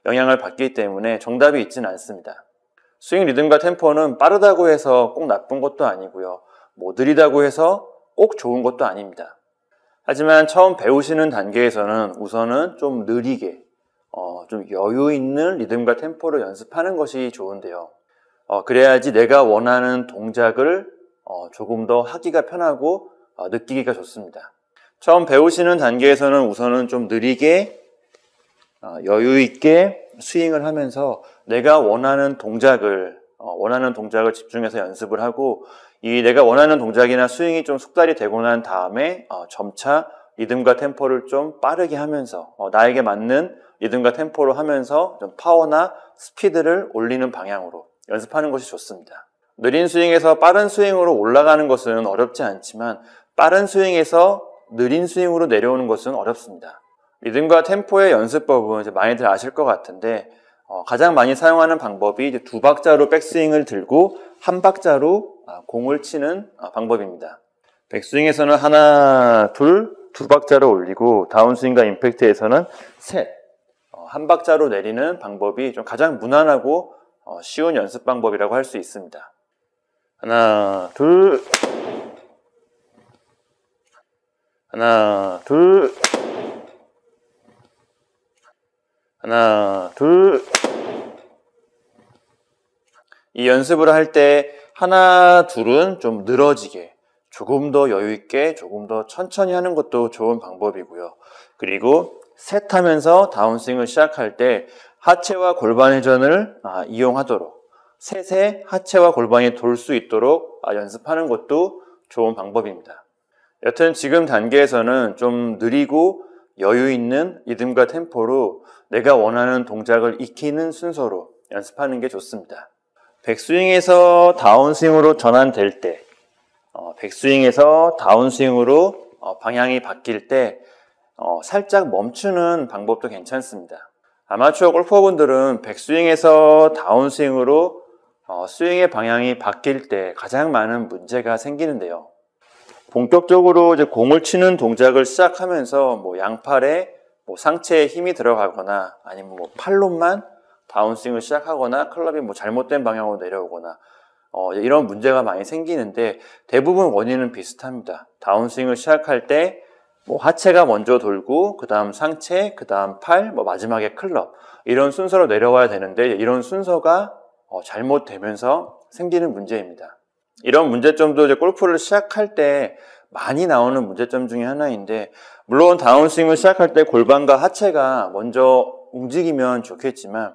영향을 받기 때문에 정답이 있진 않습니다. 스윙 리듬과 템포는 빠르다고 해서 꼭 나쁜 것도 아니고요. 뭐 느리다고 해서 꼭 좋은 것도 아닙니다. 하지만 처음 배우시는 단계에서는 우선은 좀 느리게, 좀 여유 있는 리듬과 템포를 연습하는 것이 좋은데요. 그래야지 내가 원하는 동작을 조금 더 하기가 편하고 느끼기가 좋습니다. 처음 배우시는 단계에서는 우선은 좀 느리게 여유 있게 스윙을 하면서 내가 원하는 동작을 집중해서 연습을 하고 이 내가 원하는 동작이나 스윙이 좀 숙달이 되고 난 다음에 점차 리듬과 템포를 좀 빠르게 하면서 나에게 맞는 리듬과 템포로 하면서 좀 파워나 스피드를 올리는 방향으로 연습하는 것이 좋습니다. 느린 스윙에서 빠른 스윙으로 올라가는 것은 어렵지 않지만 빠른 스윙에서 느린 스윙으로 내려오는 것은 어렵습니다. 리듬과 템포의 연습법은 이제 많이들 아실 것 같은데 가장 많이 사용하는 방법이 이제 두 박자로 백스윙을 들고 한 박자로 공을 치는 방법입니다. 백스윙에서는 하나, 둘, 두 박자로 올리고 다운스윙과 임팩트에서는 셋, 한 박자로 내리는 방법이 좀 가장 무난하고 쉬운 연습 방법이라고 할 수 있습니다. 하나, 둘, 하나, 둘, 하나, 둘. 이 연습을 할 때 하나, 둘은 좀 늘어지게, 조금 더 여유 있게, 조금 더 천천히 하는 것도 좋은 방법이고요. 그리고 셋 하면서 다운스윙을 시작할 때 하체와 골반 회전을 이용하도록 셋에 하체와 골반이 돌 수 있도록 연습하는 것도 좋은 방법입니다. 여튼 지금 단계에서는 좀 느리고 여유 있는 리듬과 템포로 내가 원하는 동작을 익히는 순서로 연습하는 게 좋습니다. 백스윙에서 다운스윙으로 전환될 때, 백스윙에서 다운스윙으로 방향이 바뀔 때 살짝 멈추는 방법도 괜찮습니다. 아마추어 골퍼분들은 백스윙에서 다운스윙으로 스윙의 방향이 바뀔 때 가장 많은 문제가 생기는데요. 본격적으로 이제 공을 치는 동작을 시작하면서 뭐 양팔에 뭐 상체에 힘이 들어가거나 아니면 뭐 팔로만 다운스윙을 시작하거나 클럽이 뭐 잘못된 방향으로 내려오거나 이런 문제가 많이 생기는데 대부분 원인은 비슷합니다. 다운스윙을 시작할 때 뭐 하체가 먼저 돌고 그 다음 상체, 그 다음 팔, 뭐 마지막에 클럽 이런 순서로 내려와야 되는데 이런 순서가 잘못되면서 생기는 문제입니다. 이런 문제점도 이제 골프를 시작할 때 많이 나오는 문제점 중에 하나인데, 물론 다운스윙을 시작할 때 골반과 하체가 먼저 움직이면 좋겠지만,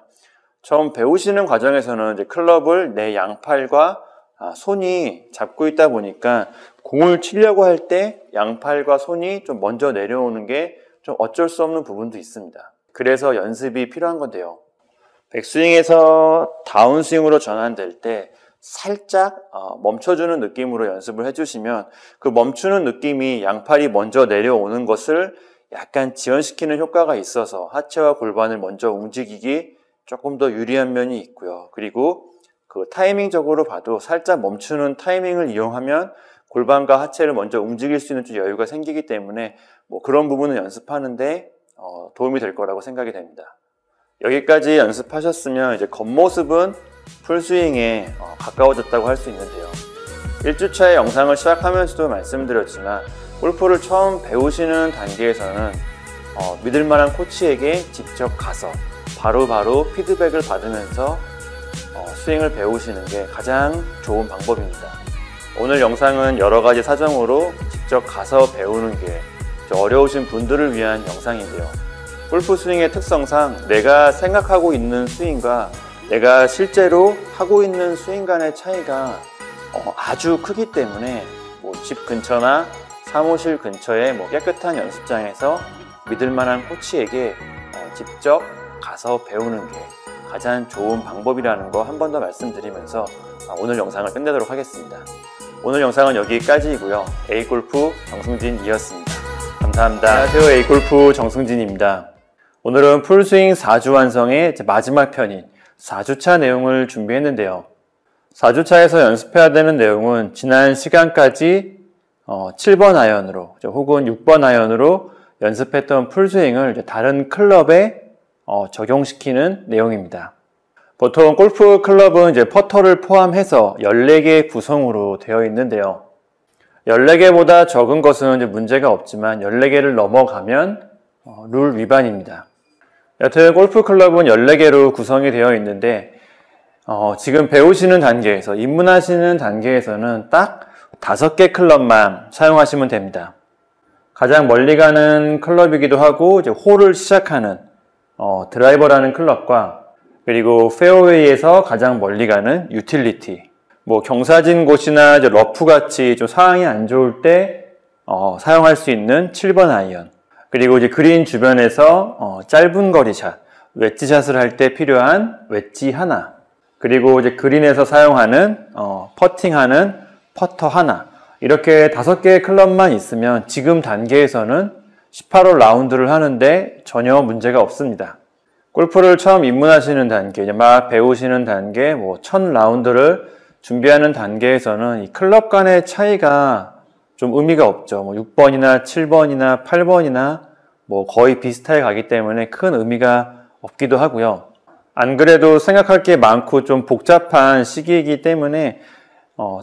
처음 배우시는 과정에서는 이제 클럽을 내 양팔과 손이 잡고 있다 보니까 공을 치려고 할 때 양팔과 손이 좀 먼저 내려오는 게 좀 어쩔 수 없는 부분도 있습니다. 그래서 연습이 필요한 건데요. 백스윙에서 다운스윙으로 전환될 때 살짝 멈춰주는 느낌으로 연습을 해주시면 그 멈추는 느낌이 양팔이 먼저 내려오는 것을 약간 지연시키는 효과가 있어서 하체와 골반을 먼저 움직이기 조금 더 유리한 면이 있고요. 그리고 그 타이밍적으로 봐도 살짝 멈추는 타이밍을 이용하면 골반과 하체를 먼저 움직일 수 있는 좀 여유가 생기기 때문에 뭐 그런 부분을 연습하는데 도움이 될 거라고 생각이 됩니다. 여기까지 연습하셨으면 이제 겉모습은 풀스윙에 가까워졌다고 할 수 있는데요. 1주차의 영상을 시작하면서도 말씀드렸지만 골프를 처음 배우시는 단계에서는 믿을 만한 코치에게 직접 가서 바로 피드백을 받으면서 스윙을 배우시는 게 가장 좋은 방법입니다. 오늘 영상은 여러 가지 사정으로 직접 가서 배우는 게 어려우신 분들을 위한 영상인데요. 골프 스윙의 특성상 내가 생각하고 있는 스윙과 내가 실제로 하고 있는 스윙 간의 차이가 아주 크기 때문에 집 근처나 사무실 근처의 깨끗한 연습장에서 믿을 만한 코치에게 직접 가서 배우는 게 가장 좋은 방법이라는 거 한 번 더 말씀드리면서 오늘 영상을 끝내도록 하겠습니다. 오늘 영상은 여기까지이고요. A골프 정승진이었습니다. 감사합니다. 안녕하세요. A골프 정승진입니다. 오늘은 풀스윙 4주 완성의 마지막 편인 4주차 내용을 준비했는데요. 4주차에서 연습해야 되는 내용은 지난 시간까지 7번 아이언으로 혹은 6번 아이언으로 연습했던 풀스윙을 다른 클럽에 적용시키는 내용입니다. 보통 골프 클럽은 퍼터를 포함해서 14개의 구성으로 되어 있는데요. 14개보다 적은 것은 문제가 없지만 14개를 넘어가면 룰 위반입니다. 여튼 골프 클럽은 14개로 구성이 되어 있는데 지금 배우시는 단계에서 입문하시는 단계에서는 딱 5개 클럽만 사용하시면 됩니다. 가장 멀리 가는 클럽이기도 하고 홀을 시작하는 드라이버라는 클럽과 그리고 페어웨이에서 가장 멀리 가는 유틸리티, 경사진 곳이나 러프같이 좀 상황이 안 좋을 때 사용할 수 있는 7번 아이언, 그리고 그린 주변에서 짧은 거리 샷, 웨지샷을 할 때 필요한 웨지 하나, 그리고 그린에서 사용하는 퍼팅하는 퍼터 하나, 이렇게 5개의 클럽만 있으면 지금 단계에서는 18홀 라운드를 하는데 전혀 문제가 없습니다. 골프를 처음 입문하시는 단계, 막 배우시는 단계, 1000라운드를 준비하는 단계에서는 이 클럽 간의 차이가 좀 의미가 없죠. 6번이나 7번이나 8번이나 거의 비슷하게 가기 때문에 큰 의미가 없기도 하고요. 안 그래도 생각할 게 많고 좀 복잡한 시기이기 때문에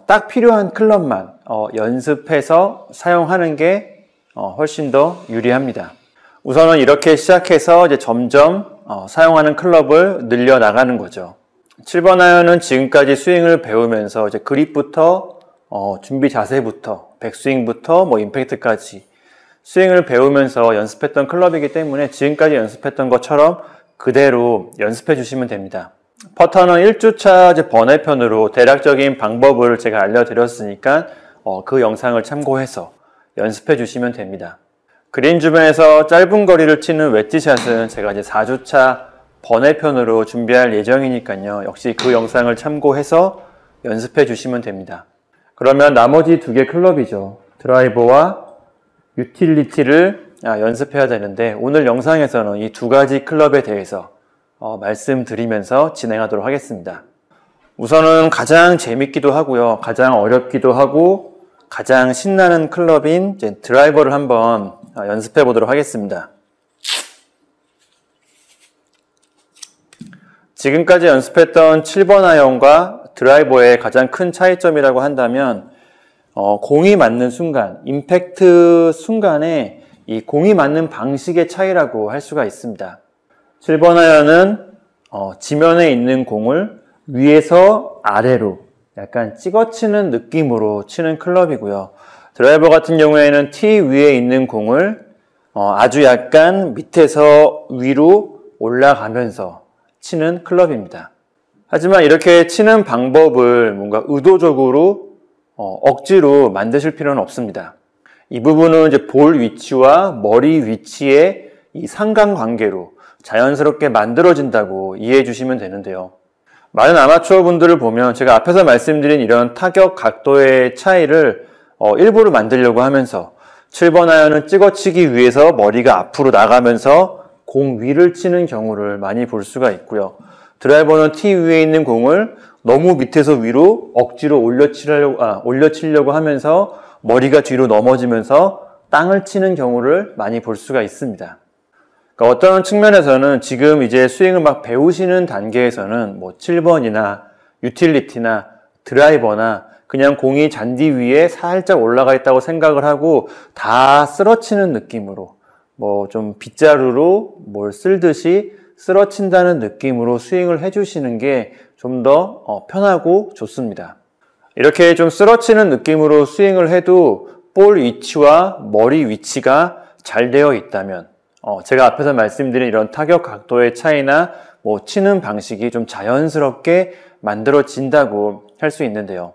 딱 필요한 클럽만 연습해서 사용하는 게 훨씬 더 유리합니다. 우선은 이렇게 시작해서 점점 사용하는 클럽을 늘려 나가는 거죠. 7번 아이언은 지금까지 스윙을 배우면서 그립부터 준비 자세부터 백스윙부터 임팩트까지 스윙을 배우면서 연습했던 클럽이기 때문에 지금까지 연습했던 것처럼 그대로 연습해 주시면 됩니다. 퍼터는 1주차 번외편으로 대략적인 방법을 제가 알려드렸으니까 그 영상을 참고해서 연습해 주시면 됩니다. 그린 주변에서 짧은 거리를 치는 웨지샷은 제가 4주차 번외편으로 준비할 예정이니까요. 역시 그 영상을 참고해서 연습해 주시면 됩니다. 그러면 나머지 2개 클럽이죠. 드라이버와 유틸리티를 연습해야 되는데 오늘 영상에서는 이 2가지 클럽에 대해서 말씀드리면서 진행하도록 하겠습니다. 우선은 가장 재밌기도 하고요. 가장 어렵기도 하고 가장 신나는 클럽인 드라이버를 한번 연습해 보도록 하겠습니다. 지금까지 연습했던 7번 아이언과 드라이버의 가장 큰 차이점이라고 한다면 공이 맞는 순간, 임팩트 순간에 이 공이 맞는 방식의 차이라고 할 수가 있습니다. 7번 아이언은 지면에 있는 공을 위에서 아래로 약간 찍어치는 느낌으로 치는 클럽이고요. 드라이버 같은 경우에는 티 위에 있는 공을 아주 약간 밑에서 위로 올라가면서 치는 클럽입니다. 하지만 이렇게 치는 방법을 뭔가 의도적으로 억지로 만드실 필요는 없습니다. 이 부분은 이제 볼 위치와 머리 위치의 이 상관관계로 자연스럽게 만들어진다고 이해해 주시면 되는데요. 많은 아마추어 분들을 보면 제가 앞에서 말씀드린 이런 타격 각도의 차이를 일부러 만들려고 하면서 7번 아이언은 찍어치기 위해서 머리가 앞으로 나가면서 공 위를 치는 경우를 많이 볼 수가 있고요. 드라이버는 티 위에 있는 공을 너무 밑에서 위로 억지로 올려치려고 하면서 머리가 뒤로 넘어지면서 땅을 치는 경우를 많이 볼 수가 있습니다. 그러니까 어떤 측면에서는 지금 이제 스윙을 막 배우시는 단계에서는 뭐 7번이나 유틸리티나 드라이버나 그냥 공이 잔디 위에 살짝 올라가 있다고 생각을 하고 다 쓸어치는 느낌으로 뭐 좀 빗자루로 뭘 쓸듯이 쓸어친다는 느낌으로 스윙을 해주시는 게 좀 더 편하고 좋습니다. 이렇게 좀 쓸어치는 느낌으로 스윙을 해도 볼 위치와 머리 위치가 잘 되어 있다면 제가 앞에서 말씀드린 이런 타격 각도의 차이나 뭐 치는 방식이 좀 자연스럽게 만들어진다고 할 수 있는데요.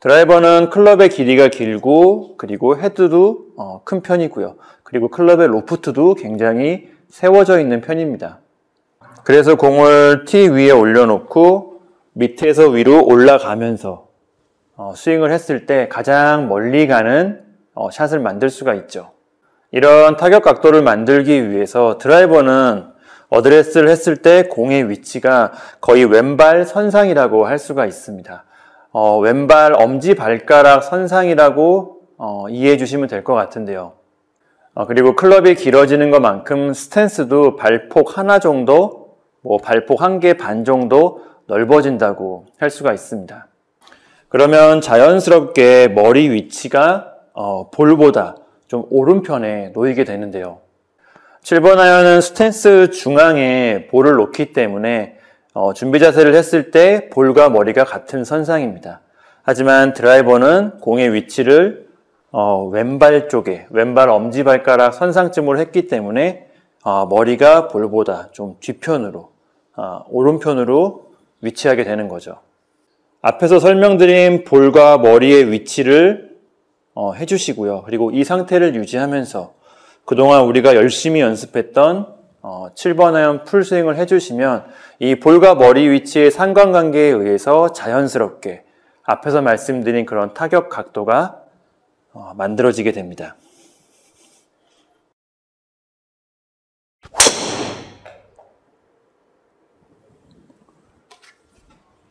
드라이버는 클럽의 길이가 길고 그리고 헤드도 큰 편이고요. 그리고 클럽의 로프트도 굉장히 세워져 있는 편입니다. 그래서 공을 티 위에 올려놓고 밑에서 위로 올라가면서 스윙을 했을 때 가장 멀리 가는 샷을 만들 수가 있죠. 이런 타격 각도를 만들기 위해서 드라이버는 어드레스를 했을 때 공의 위치가 거의 왼발 선상이라고 할 수가 있습니다. 왼발 엄지발가락 선상이라고 이해해 주시면 될 것 같은데요. 그리고 클럽이 길어지는 것만큼 스탠스도 발폭 하나 정도, 뭐 발폭 1개 반 정도 넓어진다고 할 수가 있습니다. 그러면 자연스럽게 머리 위치가 볼보다 좀 오른편에 놓이게 되는데요. 7번 아이언은 스탠스 중앙에 볼을 놓기 때문에 준비 자세를 했을 때 볼과 머리가 같은 선상입니다. 하지만 드라이버는 공의 위치를 왼발 쪽에, 왼발 엄지발가락 선상쯤으로 했기 때문에 머리가 볼보다 좀 뒤편으로, 오른편으로 위치하게 되는 거죠. 앞에서 설명드린 볼과 머리의 위치를 해주시고요. 그리고 이 상태를 유지하면서 그동안 우리가 열심히 연습했던 7번 아이언 풀스윙을 해주시면 이 볼과 머리 위치의 상관관계에 의해서 자연스럽게 앞에서 말씀드린 그런 타격 각도가 만들어지게 됩니다.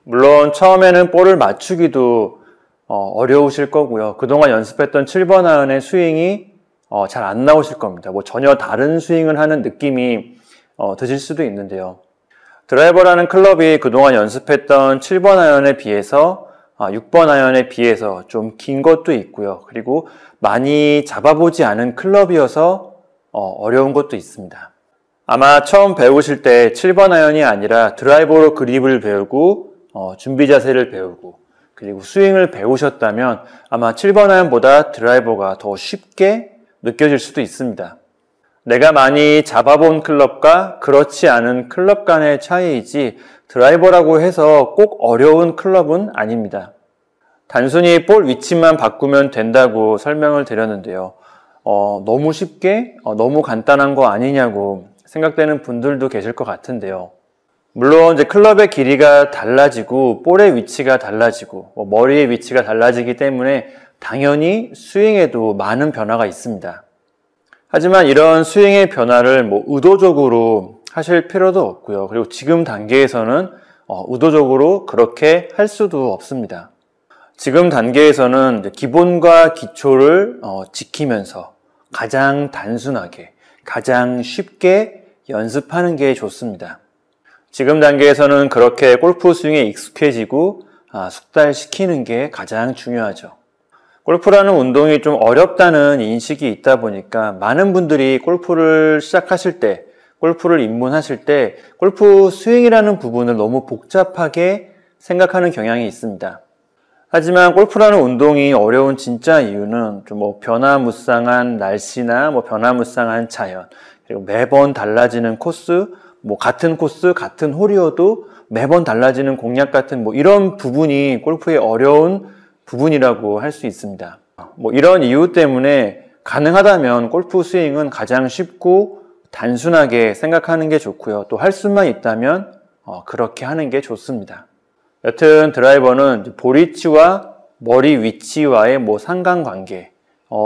물론 처음에는 볼을 맞추기도 어려우실 거고요. 그동안 연습했던 7번 아이언의 스윙이 잘 안 나오실 겁니다. 뭐 전혀 다른 스윙을 하는 느낌이 드실 수도 있는데요. 드라이버라는 클럽이 그동안 연습했던 7번 아이언에 비해서 6번 아이언에 비해서 좀 긴 것도 있고요. 그리고 많이 잡아보지 않은 클럽이어서 어려운 것도 있습니다. 아마 처음 배우실 때 7번 아이언이 아니라 드라이버로 그립을 배우고 준비 자세를 배우고 그리고 스윙을 배우셨다면 아마 7번 아이언보다 드라이버가 더 쉽게 느껴질 수도 있습니다. 내가 많이 잡아본 클럽과 그렇지 않은 클럽 간의 차이이지 드라이버라고 해서 꼭 어려운 클럽은 아닙니다. 단순히 볼 위치만 바꾸면 된다고 설명을 드렸는데요. 너무 쉽게 너무 간단한 거 아니냐고 생각되는 분들도 계실 것 같은데요. 물론 이제 클럽의 길이가 달라지고 볼의 위치가 달라지고 머리의 위치가 달라지기 때문에 당연히 스윙에도 많은 변화가 있습니다. 하지만 이런 스윙의 변화를 의도적으로 하실 필요도 없고요. 그리고 지금 단계에서는 의도적으로 그렇게 할 수도 없습니다. 지금 단계에서는 이제 기본과 기초를 지키면서 가장 단순하게, 가장 쉽게 연습하는 게 좋습니다. 지금 단계에서는 그렇게 골프 스윙에 익숙해지고 숙달시키는 게 가장 중요하죠. 골프라는 운동이 좀 어렵다는 인식이 있다 보니까 많은 분들이 골프를 시작하실 때, 골프를 입문하실 때 골프 스윙이라는 부분을 너무 복잡하게 생각하는 경향이 있습니다. 하지만 골프라는 운동이 어려운 진짜 이유는 좀 뭐 변화무쌍한 날씨나 뭐 변화무쌍한 자연, 그리고 매번 달라지는 코스, 뭐 같은 코스, 같은 홀이어도 매번 달라지는 공략 같은 뭐 이런 부분이 골프의 어려운 부분이라고 할 수 있습니다. 뭐 이런 이유 때문에 가능하다면 골프 스윙은 가장 쉽고 단순하게 생각하는 게 좋고요. 또 할 수만 있다면 그렇게 하는 게 좋습니다. 여튼 드라이버는 볼 위치와 머리 위치와의 뭐 상관관계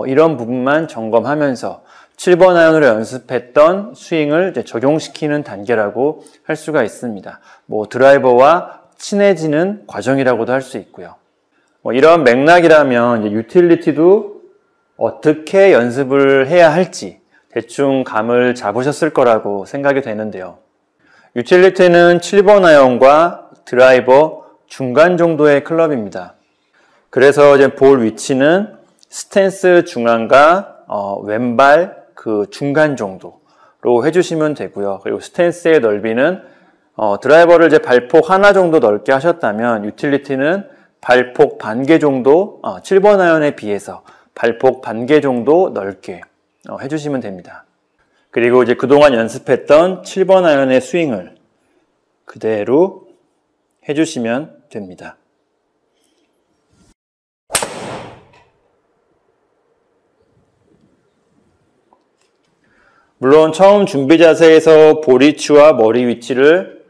이런 부분만 점검하면서 7번 아이언으로 연습했던 스윙을 이제 적용시키는 단계라고 할 수가 있습니다. 뭐 드라이버와 친해지는 과정이라고도 할 수 있고요. 이런 맥락이라면 이제 유틸리티도 어떻게 연습을 해야 할지 대충 감을 잡으셨을 거라고 생각이 되는데요. 유틸리티는 7번 아이언과 드라이버 중간 정도의 클럽입니다. 그래서 이제 볼 위치는 스탠스 중앙과 왼발 그 중간 정도로 해주시면 되고요. 그리고 스탠스의 넓이는 드라이버를 이제 발폭 하나 정도 넓게 하셨다면 유틸리티는 발폭 반 개 정도 7번 아이언에 비해서 발폭 반 개 정도 넓게 해주시면 됩니다. 그리고 이제 그동안 연습했던 7번 아이언의 스윙을 그대로 해주시면 됩니다. 물론 처음 준비 자세에서 볼 위치와 머리 위치를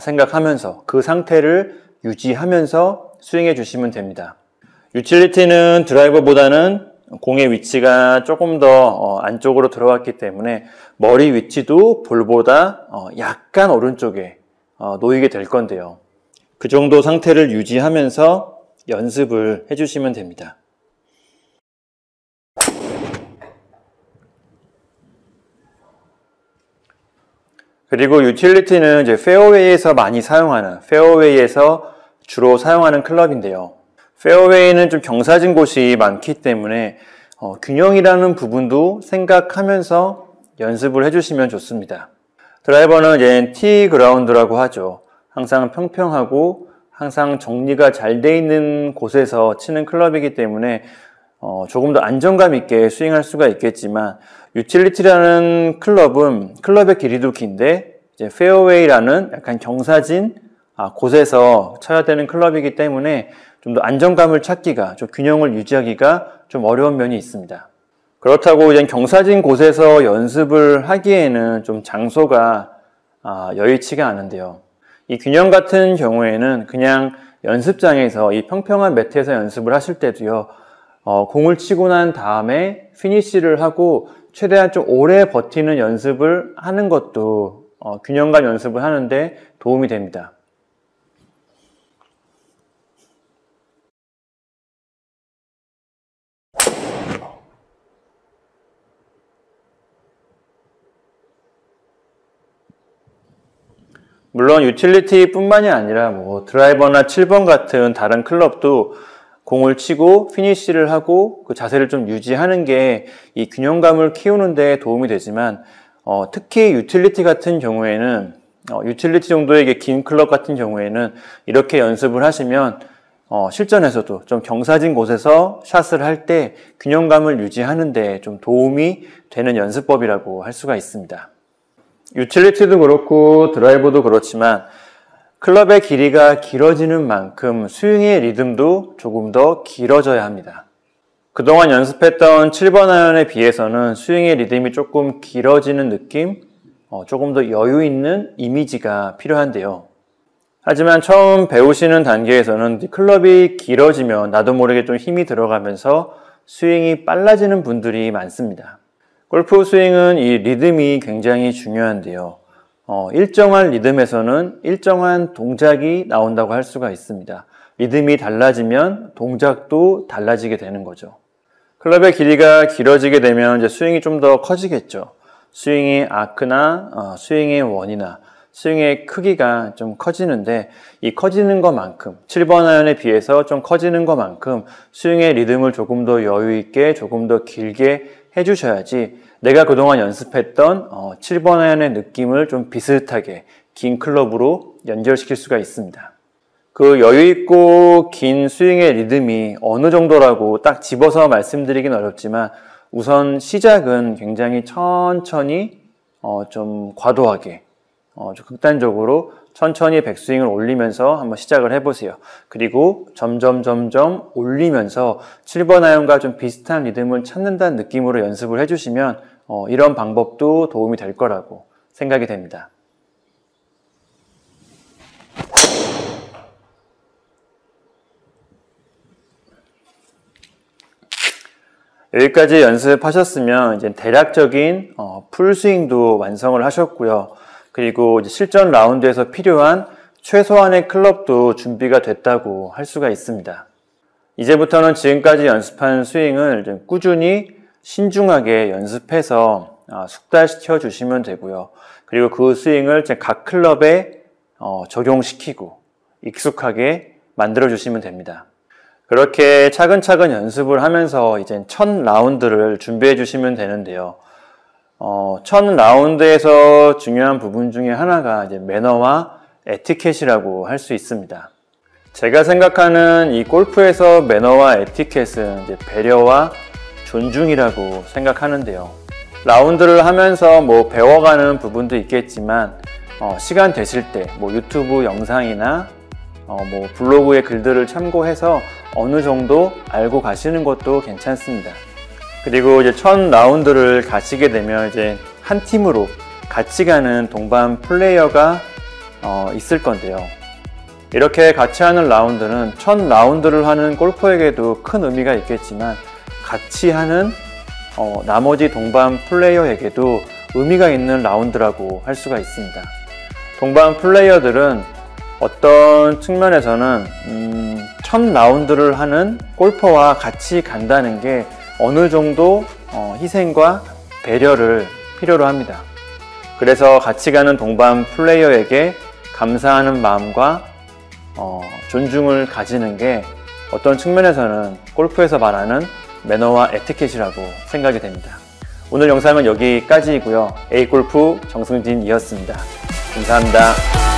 생각하면서 그 상태를 유지하면서 스윙해 주시면 됩니다. 유틸리티는 드라이버보다는 공의 위치가 조금 더 안쪽으로 들어왔기 때문에 머리 위치도 볼보다 약간 오른쪽에 놓이게 될 건데요. 그 정도 상태를 유지하면서 연습을 해주시면 됩니다. 그리고 유틸리티는 이제 페어웨이에서 많이 사용하는, 페어웨이에서 주로 사용하는 클럽인데요. 페어웨이는 좀 경사진 곳이 많기 때문에 균형이라는 부분도 생각하면서 연습을 해주시면 좋습니다. 드라이버는 이제 티 그라운드라고 하죠. 항상 평평하고 항상 정리가 잘 돼 있는 곳에서 치는 클럽이기 때문에 조금 더 안정감 있게 스윙할 수가 있겠지만 유틸리티라는 클럽은 클럽의 길이도 긴데 이제 페어웨이라는 약간 경사진 곳에서 쳐야 되는 클럽이기 때문에 좀 더 안정감을 찾기가, 좀 균형을 유지하기가 좀 어려운 면이 있습니다. 그렇다고 이제 경사진 곳에서 연습을 하기에는 좀 장소가 여의치가 않은데요. 이 균형 같은 경우에는 그냥 연습장에서 이 평평한 매트에서 연습을 하실 때도요, 공을 치고 난 다음에 피니쉬를 하고 최대한 좀 오래 버티는 연습을 하는 것도 균형감 연습을 하는데 도움이 됩니다. 물론 유틸리티 뿐만이 아니라 뭐 드라이버나 7번 같은 다른 클럽도 공을 치고 피니쉬를 하고 그 자세를 좀 유지하는 게 이 균형감을 키우는 데 도움이 되지만 특히 유틸리티 같은 경우에는 유틸리티 정도의 긴 클럽 같은 경우에는 이렇게 연습을 하시면 실전에서도 좀 경사진 곳에서 샷을 할 때 균형감을 유지하는 데 좀 도움이 되는 연습법이라고 할 수가 있습니다. 유틸리티도 그렇고 드라이버도 그렇지만 클럽의 길이가 길어지는 만큼 스윙의 리듬도 조금 더 길어져야 합니다. 그동안 연습했던 7번 아이언에 비해서는 스윙의 리듬이 조금 길어지는 느낌, 조금 더 여유 있는 이미지가 필요한데요. 하지만 처음 배우시는 단계에서는 클럽이 길어지면 나도 모르게 좀 힘이 들어가면서 스윙이 빨라지는 분들이 많습니다. 골프 스윙은 이 리듬이 굉장히 중요한데요. 일정한 리듬에서는 일정한 동작이 나온다고 할 수가 있습니다. 리듬이 달라지면 동작도 달라지게 되는 거죠. 클럽의 길이가 길어지게 되면 이제 스윙이 좀 더 커지겠죠. 스윙의 아크나 스윙의 원이나 스윙의 크기가 좀 커지는데 이 커지는 것만큼 7번 아이언에 비해서 좀 커지는 것만큼 스윙의 리듬을 조금 더 여유 있게 조금 더 길게 해주셔야지 내가 그동안 연습했던 7번 아이언의 느낌을 좀 비슷하게 긴 클럽으로 연결시킬 수가 있습니다. 그 여유있고 긴 스윙의 리듬이 어느 정도라고 딱 집어서 말씀드리긴 어렵지만 우선 시작은 굉장히 천천히 좀 과도하게 좀 극단적으로 천천히 백스윙을 올리면서 한번 시작을 해보세요. 그리고 점점 올리면서 7번 아이언과 좀 비슷한 리듬을 찾는다는 느낌으로 연습을 해주시면 이런 방법도 도움이 될 거라고 생각이 됩니다. 여기까지 연습하셨으면 이제 대략적인 풀스윙도 완성을 하셨고요. 그리고 이제 실전 라운드에서 필요한 최소한의 클럽도 준비가 됐다고 할 수가 있습니다. 이제부터는 지금까지 연습한 스윙을 이제 꾸준히 신중하게 연습해서 숙달시켜 주시면 되고요. 그리고 그 스윙을 이제 각 클럽에 적용시키고 익숙하게 만들어 주시면 됩니다. 그렇게 차근차근 연습을 하면서 이제 첫 라운드를 준비해 주시면 되는데요. 첫 라운드에서 중요한 부분 중에 하나가 이제 매너와 에티켓이라고 할 수 있습니다. 제가 생각하는 이 골프에서 매너와 에티켓은 이제 배려와 존중이라고 생각하는데요. 라운드를 하면서 뭐 배워가는 부분도 있겠지만 시간 되실 때 뭐 유튜브 영상이나 뭐 블로그의 글들을 참고해서 어느 정도 알고 가시는 것도 괜찮습니다. 그리고 이제 첫 라운드를 가시게 되면 이제 한 팀으로 같이 가는 동반 플레이어가 있을 건데요. 이렇게 같이 하는 라운드는 첫 라운드를 하는 골퍼에게도 큰 의미가 있겠지만 같이 하는 나머지 동반 플레이어에게도 의미가 있는 라운드라고 할 수가 있습니다. 동반 플레이어들은 어떤 측면에서는 첫 라운드를 하는 골퍼와 같이 간다는 게 어느 정도 희생과 배려를 필요로 합니다. 그래서 같이 가는 동반 플레이어에게 감사하는 마음과 존중을 가지는 게 어떤 측면에서는 골프에서 말하는 매너와 에티켓이라고 생각이 됩니다. 오늘 영상은 여기까지이고요. A골프 정승진이었습니다. 감사합니다.